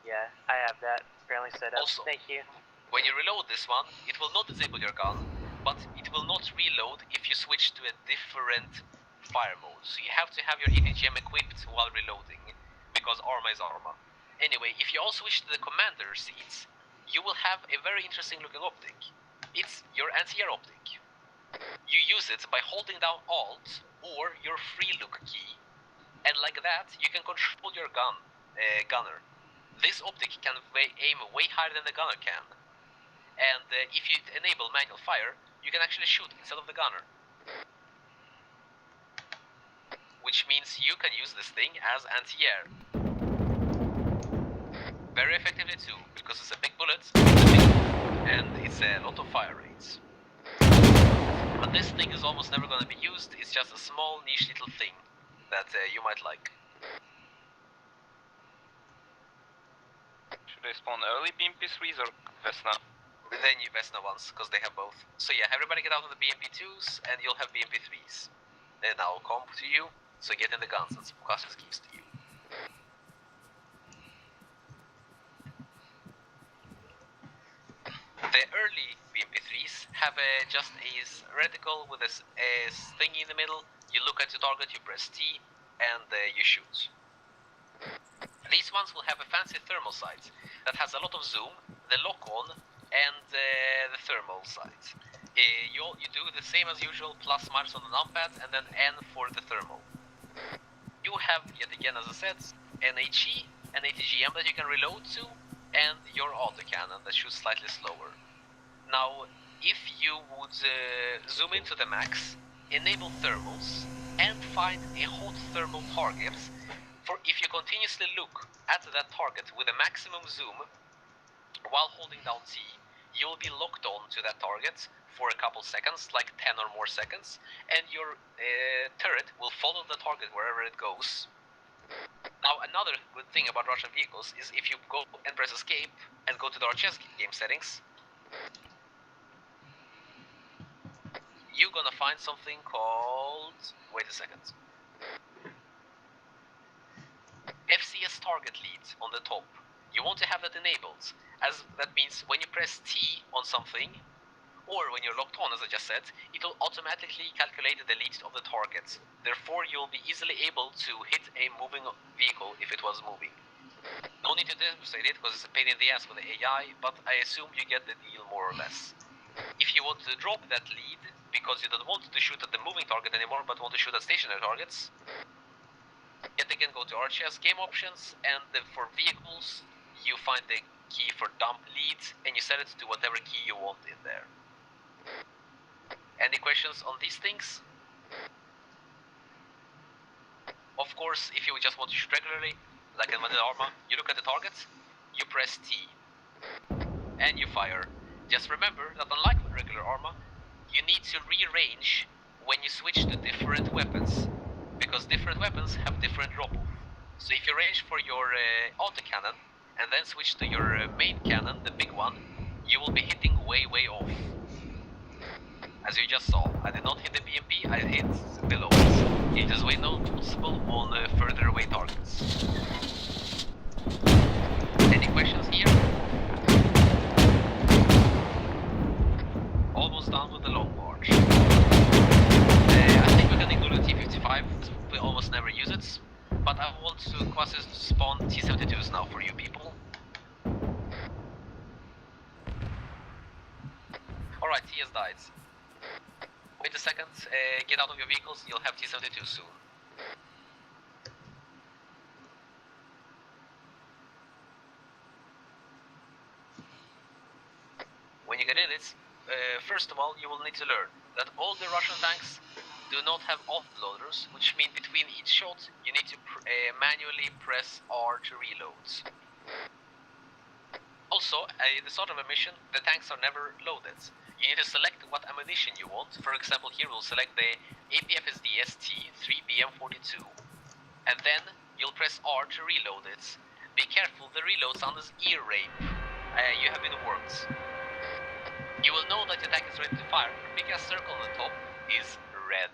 yeah, I have that apparently set up. Also, thank you. When you reload this one, it will not disable your gun, but it will not reload if you switch to a different fire mode. So you have to have your ATGM equipped while reloading, because armor is armor. Anyway, if you all switch to the commander seats, you will have a very interesting looking optic. It's your anti-air optic. You use it by holding down Alt or your free look key, and like that you can control your gunner. This optic can aim way higher than the gunner can, and if you enable manual fire, you can actually shoot instead of the gunner. Which means you can use this thing as anti-air. Very effectively too, because it's a big bullet, and it's a lot of fire rates. But this thing is almost never going to be used, it's just a small niche little thing that you might like. Should I spawn early BMP3s or Vesna? Then you Vesna ones, because they have both. So yeah, everybody get out of the BMP2s, and you'll have BMP3s. Then I'll comp to you, so get in the guns, and Cassius gives to you. The early BMP3s have just a reticle with a thingy in the middle. You look at your target, you press T, and you shoot. These ones will have a fancy thermal sight that has a lot of zoom, the lock-on, and the thermal sight. You do the same as usual, plus minus on the numpad, and then N for the thermal. You have, yet again as I said, an HE, an ATGM that you can reload to, and your autocannon that shoots slightly slower. Now, if you would zoom into the max, enable thermals, and find a hot thermal target, for if you continuously look at that target with a maximum zoom while holding down T, you will be locked on to that target for a couple seconds, like 10 or more seconds, and your turret will follow the target wherever it goes. Now, another good thing about Russian vehicles is if you go and press escape and go to the RCS game settings, you're gonna find something called, wait a second, FCS target lead on the top. You want to have that enabled, as that means when you press T on something, or when you're locked on, as I just said, it will automatically calculate the lead of the target. Therefore, you'll be easily able to hit a moving vehicle if it was moving. No need to demonstrate it because it's a pain in the ass for the AI, but I assume you get the deal more or less. If you want to drop that lead because you don't want to shoot at the moving target anymore but want to shoot at stationary targets, yet again go to RCS game options, and for vehicles you find the key for dump lead and you set it to whatever key you want in there. Any questions on these things? Of course, if you just want to shoot regularly, like in Vanilla Arma, you look at the target, you press T, and you fire. Just remember that unlike regular Arma, you need to rearrange when you switch to different weapons, because different weapons have different drop-off. So if you range for your autocannon, and then switch to your main cannon, the big one, you will be hitting way off. As you just saw, I did not hit the BMP, I hit below it. It is way noticeable on further away targets. Any questions here? Almost done with the long march. I think we can ignore the T-55, we almost never use it. But I want to quasi spawn T-72s now for you people. Alright, he has died. Wait a second, get out of your vehicles, you'll have T-72 soon. When you get in it, first of all, you will need to learn that all the Russian tanks do not have offloaders, which means between each shot you need to manually press R to reload. Also, at the start of a mission, the tanks are never loaded. You need to select what ammunition you want. For example, here we'll select the APFSD ST-3BM42. And then you'll press R to reload it. Be careful, the reload sound is ear rape. You have been warned. You will know that your tank is ready to fire. The biggest circle on the top is red.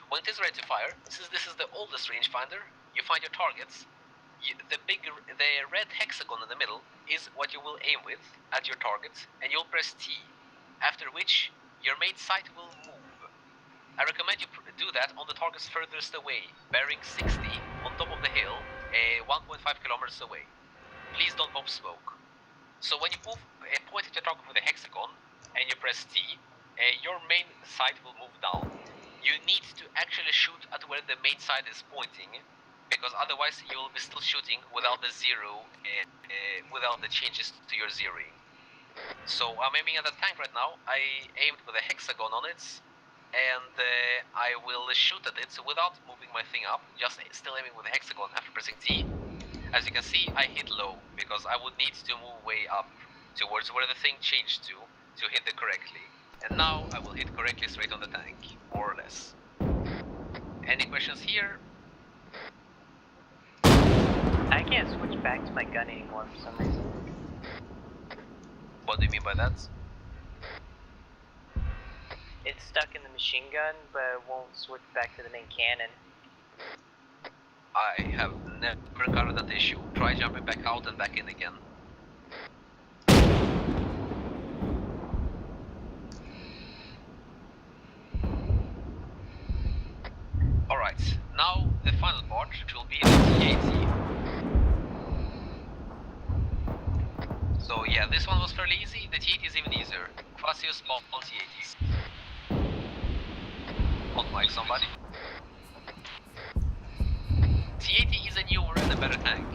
When it is ready to fire, since this is the oldest rangefinder, you find your targets. The red hexagon in the middle is what you will aim with at your target, and you'll press T, after which your main sight will move. I recommend you do that on the targets furthest away, bearing 60 on top of the hill, 1.5 kilometers away. Please don't bomb smoke. So when you move, point at your target with a hexagon, and you press T, your main sight will move down. You need to actually shoot at where the main sight is pointing, because otherwise you will be still shooting without the zero, without the changes to your zeroing. So I'm aiming at the tank right now. I aimed with a hexagon on it, and I will shoot at it without moving my thing up, just still aiming with a hexagon after pressing T. As you can see, I hit low, because I would need to move way up towards where the thing changed to hit it correctly. And now I will hit correctly straight on the tank, more or less. Any questions here? I can't switch back to my gun anymore for some reason. What do you mean by that? It's stuck in the machine gun, but it won't switch back to the main cannon. I have never encountered that issue. Try jumping back out and back in again. Alright, now the final part, which will be the T80. So yeah, this one was fairly easy, the T80 is even easier. Quasio small T80s. On mic somebody. T80 is a newer and a better tank,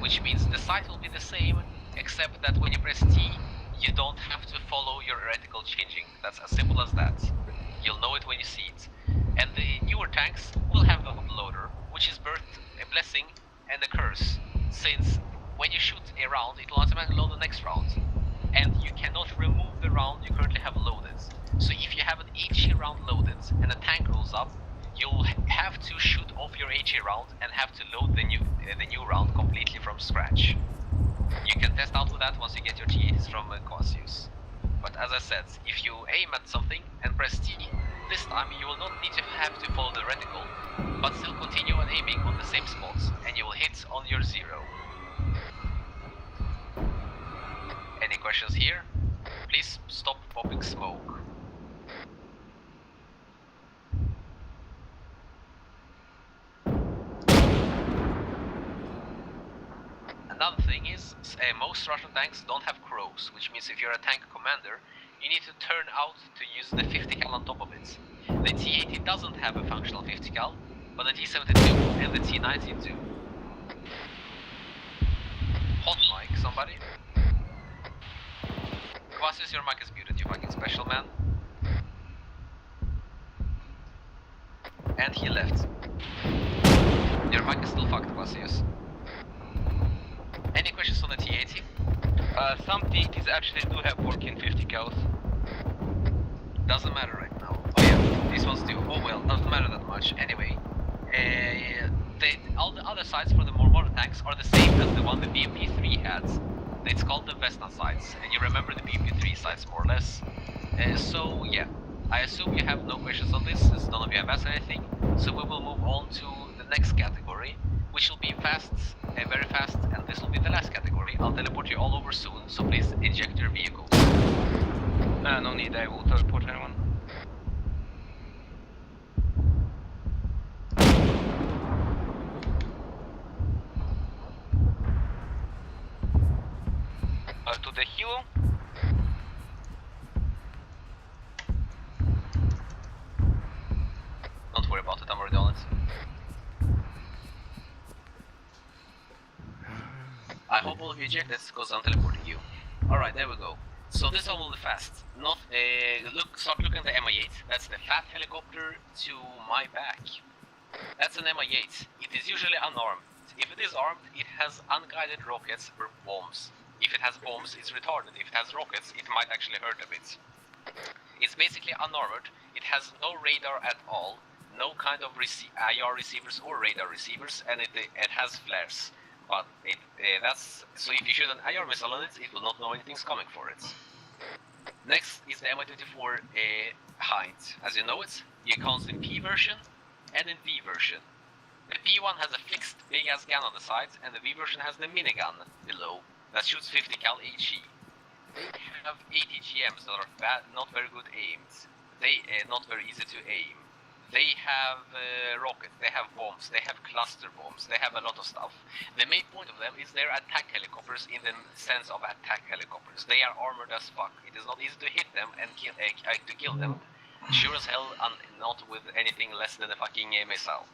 which means the sight will be the same, except that when you press T, you don't have to follow your reticle changing. That's as simple as that. You'll know it when you see it. And the newer tanks will have the loader, which is both a blessing and a curse, since when you shoot a round, it will automatically load the next round, and you cannot remove the round you currently have loaded. So if you have an HE round loaded and a tank rolls up, you'll have to shoot off your HE round and have to load the new round completely from scratch. You can test out with that once you get your T8s from Quasius. But as I said, if you aim at something and press T, this time you will not need to have to follow the reticle, but still continue on aiming on the same spots, and you will hit on your zero. Any questions here? please stop popping smoke. Another thing is, most Russian tanks don't have crows, which means if you're a tank commander, you need to turn out to use the 50 cal on top of it. The T-80 doesn't have a functional 50 cal, but the T-72 and the T-90 do. Hot mic, somebody? Quasius, your mic is muted, you fucking special man. And he left. Your mic is still fucked, Quasius. Any questions on the T-80? Some T-80s actually do have working 50 cals. Doesn't matter right now. Oh yeah, these ones do. Oh well, doesn't matter that much. Anyway, all the other sights for the more modern tanks are the same as the one the BMP-3 had. It's called the Vesna sights, and you remember the BMP-3 sights more or less. So yeah, I assume you have no questions on this, as none of you have asked anything. So we will move on to the next category, which will be fast, very fast, and this will be the last category. I'll teleport you all over soon, so please eject your vehicles. No need, I will teleport anyone. To the helo. Don't worry about it, I'm already on it. I hope all of you ejected, because I'm teleporting you. Alright, there we go. So this one will be fast. Start looking at the Mi-8. That's the fat helicopter to my back. That's an Mi-8. It is usually unarmed. If it is armed, it has unguided rockets or bombs. If it has bombs, it's retarded. If it has rockets, it might actually hurt a bit. It's basically unarmored. It has no radar at all, no kind of IR receivers or radar receivers, and it has flares. But that's so if you shoot an IR missile on it, it will not know anything's coming for it. Next is the Mi-24 Hind. As you know it comes in P version and in V version. The P one has a fixed big ass gun on the side, and the V version has the minigun below that shoots 50 cal HE. They have ATGMs that are not very good aimed. They not very easy to aim. They have rockets, they have bombs, they have cluster bombs, they have a lot of stuff. The main point of them is they're attack helicopters in the sense of attack helicopters. They are armored as fuck. It is not easy to hit them and to kill them. Sure as hell, not with anything less than a fucking missile.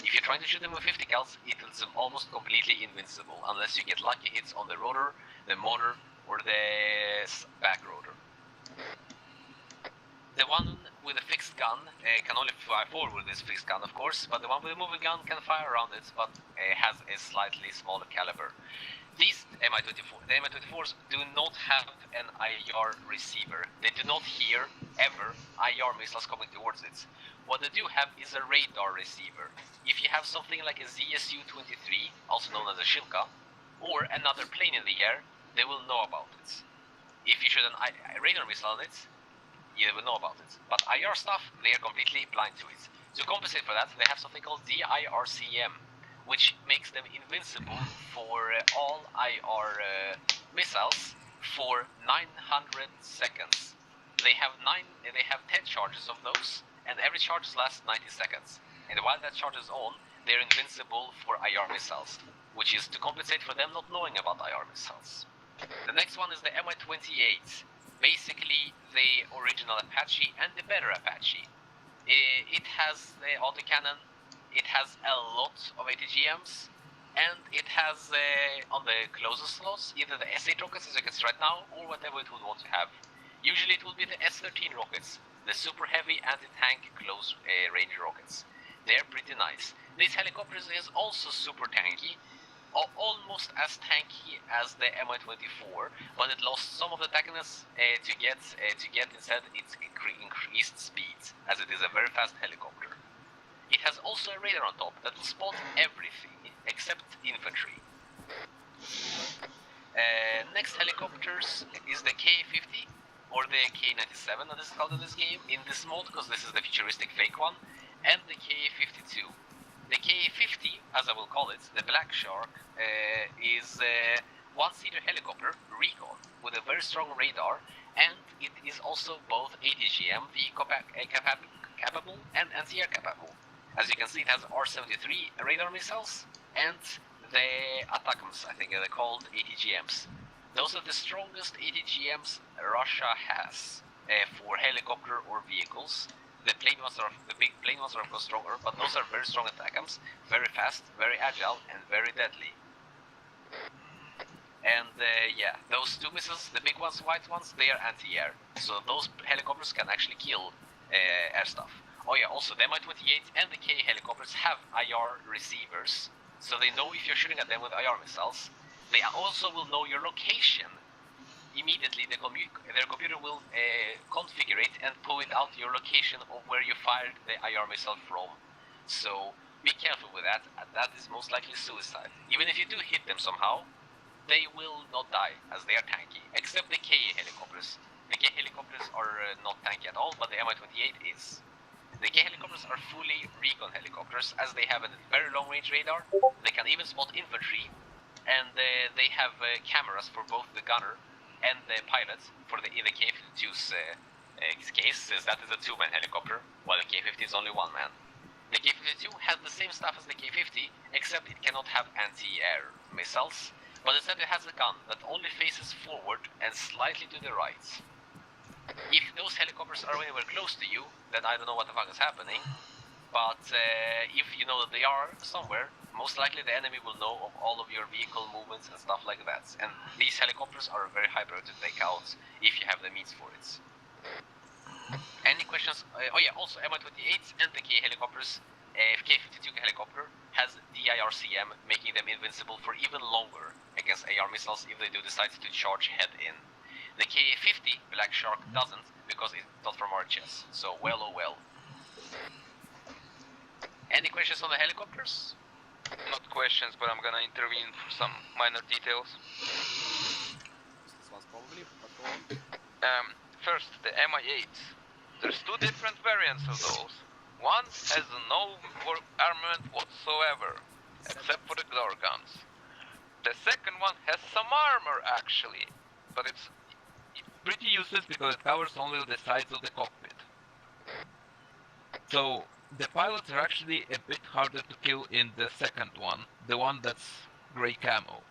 If you're trying to shoot them with 50 cals, it is almost completely invincible, unless you get lucky hits on the rotor, the motor, or the back rotor. The one with a fixed gun can only fire forward with this fixed gun, of course, but the one with a moving gun can fire around it, but has a slightly smaller caliber. These Mi-24, the Mi-24s do not have an IR receiver. They do not hear, ever, IR missiles coming towards it. What they do have is a radar receiver. If you have something like a ZSU-23, also known as a Shilka, or another plane in the air, they will know about it. If you shoot a radar missile on it, you will know about it. But IR stuff, they are completely blind to it. To compensate for that, they have something called DIRCM, which makes them invincible for all IR missiles for 900 seconds. They have 10 charges of those, and every charge lasts 90 seconds. And while that charge is on, they're invincible for IR missiles, which is to compensate for them not knowing about IR missiles. The next one is the Mi-28. Basically the original Apache and the better Apache. It has the autocannon, it has a lot of ATGMs, and it has on the closest slots either the S8 rockets as you can see right now, or whatever it would want to have. Usually it will be the S13 rockets, the super heavy anti-tank close range rockets. They're pretty nice. This helicopter is also super tanky, almost as tanky as the Mi-24, but it lost some of the tankiness to get instead its increased speed, as it is a very fast helicopter. It has also a radar on top that will spot everything except infantry. Next helicopters is the Ka-50 or the K-97 as it's called in this game, in this mode, because this is the futuristic fake one, and the Ka-52. The Ka-50, as I will call it, the Black Shark, is one-seater helicopter, Recon, with a very strong radar, and it is also both ATGM capable and anti-air capable. As you can see, it has R-73 radar missiles and the ATACMS, I think they're called ATGMs. Those are the strongest ATGMs Russia has for helicopter or vehicles. The big plane ones are of course stronger, but those are very strong ATACMs, very fast, very agile, and very deadly. And yeah, those two missiles, the big ones, white ones, they are anti-air. So those helicopters can actually kill air stuff. Oh yeah, also the Mi-28 and the K helicopters have IR receivers. So they know if you're shooting at them with IR missiles. They also will know your location. Immediately their computer will configure it and point out your location of where you fired the IR missile from. So be careful with that. That is most likely suicide. Even if you do hit them somehow, they will not die, as they are tanky, except the K helicopters. The K helicopters are not tanky at all, but the Mi-28 is. The K helicopters are fully recon helicopters, as they have a very long-range radar, they can even spot infantry, and they have cameras for both the gunner and the pilot. For the K-52's case, since that is a two-man helicopter, while the K-50 is only one man. The K-52 has the same stuff as the K-50, except it cannot have anti-air missiles, but instead it has a gun that only faces forward and slightly to the right. If those helicopters are anywhere close to you, then I don't know what the fuck is happening, but if you know that they are somewhere, most likely the enemy will know of all of your vehicle movements and stuff like that. And these helicopters are very high priority to take out if you have the means for it. Any questions? Oh yeah, also Mi-28 and the K helicopters, K-52 helicopter has DIRCM, making them invincible for even longer against AR missiles if they do decide to charge head in. The K-50 Black Shark doesn't, because it's not from RHS, so well oh well. Any questions on the helicopters? Not questions, but I'm gonna intervene for some minor details. This one's probably, but go on. First, the Mi-8s. There's two different variants of those. One has no armament whatsoever, except for the glory guns. The second one has some armor actually, but it's pretty useless because it covers only the sides of the cockpit. So the pilots are actually a bit harder to kill in the second one, the one that's grey camo.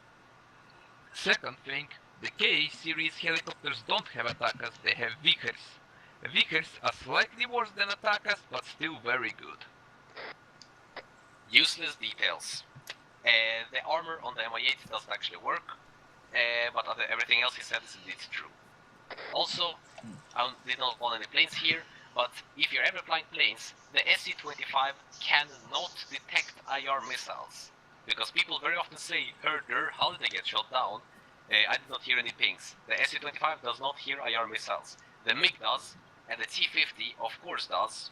Second thing, the K-series helicopters don't have attackers, they have Vickers. The Vickers are slightly worse than attackers, but still very good. Useless details. The armor on the Mi-8 doesn't actually work, but everything else he said is indeed true. Also, I did not want any planes here, but if you're ever flying planes, the SC-25 cannot detect IR missiles. Because people very often say, herder, how did they get shot down? I did not hear any pings. The SC-25 does not hear IR missiles. The MiG does, and the T-50 of course does,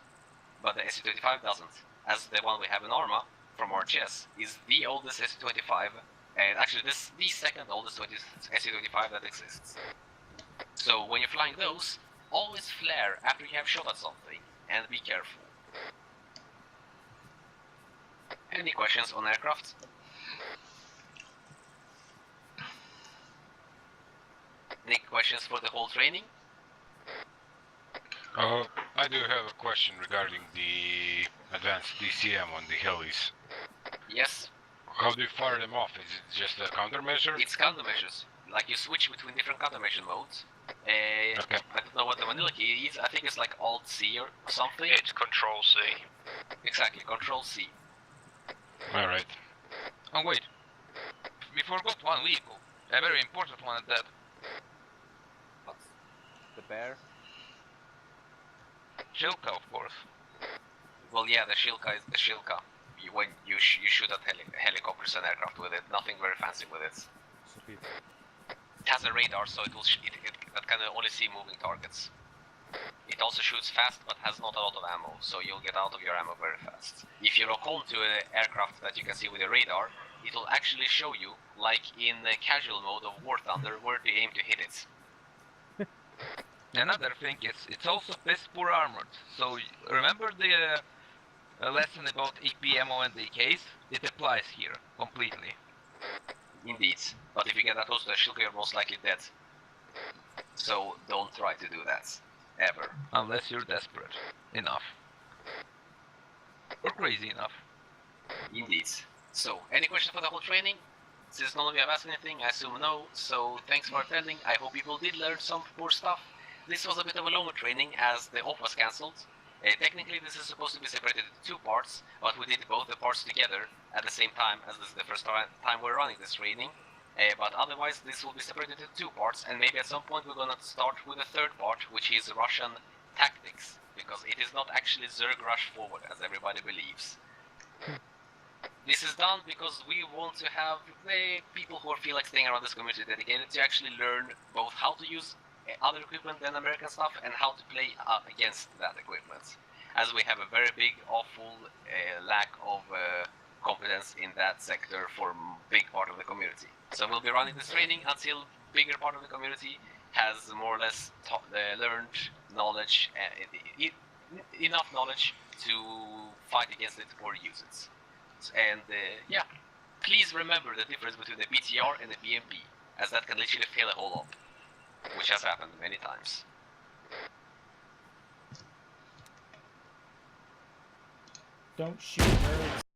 but the SC-25 doesn't. As the one we have in Arma, from RHS, is the oldest SC-25, and actually this the second oldest SC-25 that exists. So when you're flying those, always flare after you have shot at something, and be careful. Any questions on aircraft? Any questions for the whole training? I do have a question regarding the advanced DCM on the helis. Yes. How do you fire them off? Is it just a countermeasure? It's countermeasures. Like you switch between different countermeasure modes. Okay. I don't know what the vanilla key is. I think it's like Alt-C or something. It's Control-C. Exactly, Control-C. Alright. Oh wait, we forgot one vehicle, a very important one at that. But the bear? Shilka, of course. Well, yeah, the Shilka is the Shilka. When you shoot at helicopters and aircraft with it, nothing very fancy with it. Sweet. It has a radar, so it can only see moving targets. It also shoots fast, but has not a lot of ammo, so you'll get out of your ammo very fast. If you lock onto an aircraft that you can see with your radar, it will actually show you, like in the casual mode of War Thunder, where to aim to hit it. Another thing is, it's also piss poor armored, so remember the lesson about AP ammo and AKs? It applies here, completely. Indeed. But if you get that close to the shulker, you're most likely dead. So don't try to do that. Ever. Unless you're desperate enough. Or crazy enough. Indeed. So, any questions for the whole training? Since none of you have asked anything, I assume no, so thanks for attending. I hope people did learn some more stuff. This was a bit of a longer training as the off was cancelled. Technically this is supposed to be separated into 2 parts, but we did both the parts together at the same time, as this is the first time we're running this training. But otherwise this will be separated into 2 parts, and maybe at some point we're gonna start with a 3rd part, which is Russian tactics, because it is not actually Zerg rush forward as everybody believes. This is done because we want to have the people who feel like staying around this community dedicated to actually learn both how to use other equipment than American stuff and how to play against that equipment. As we have a very big, awful lack of competence in that sector for a big part of the community. So we'll be running this training until bigger part of the community has more or less learned knowledge, enough knowledge to fight against it or use it. And yeah, please remember the difference between the BTR and the BMP, as that can literally fail a whole lot, which has happened many times. Don't shoot birds.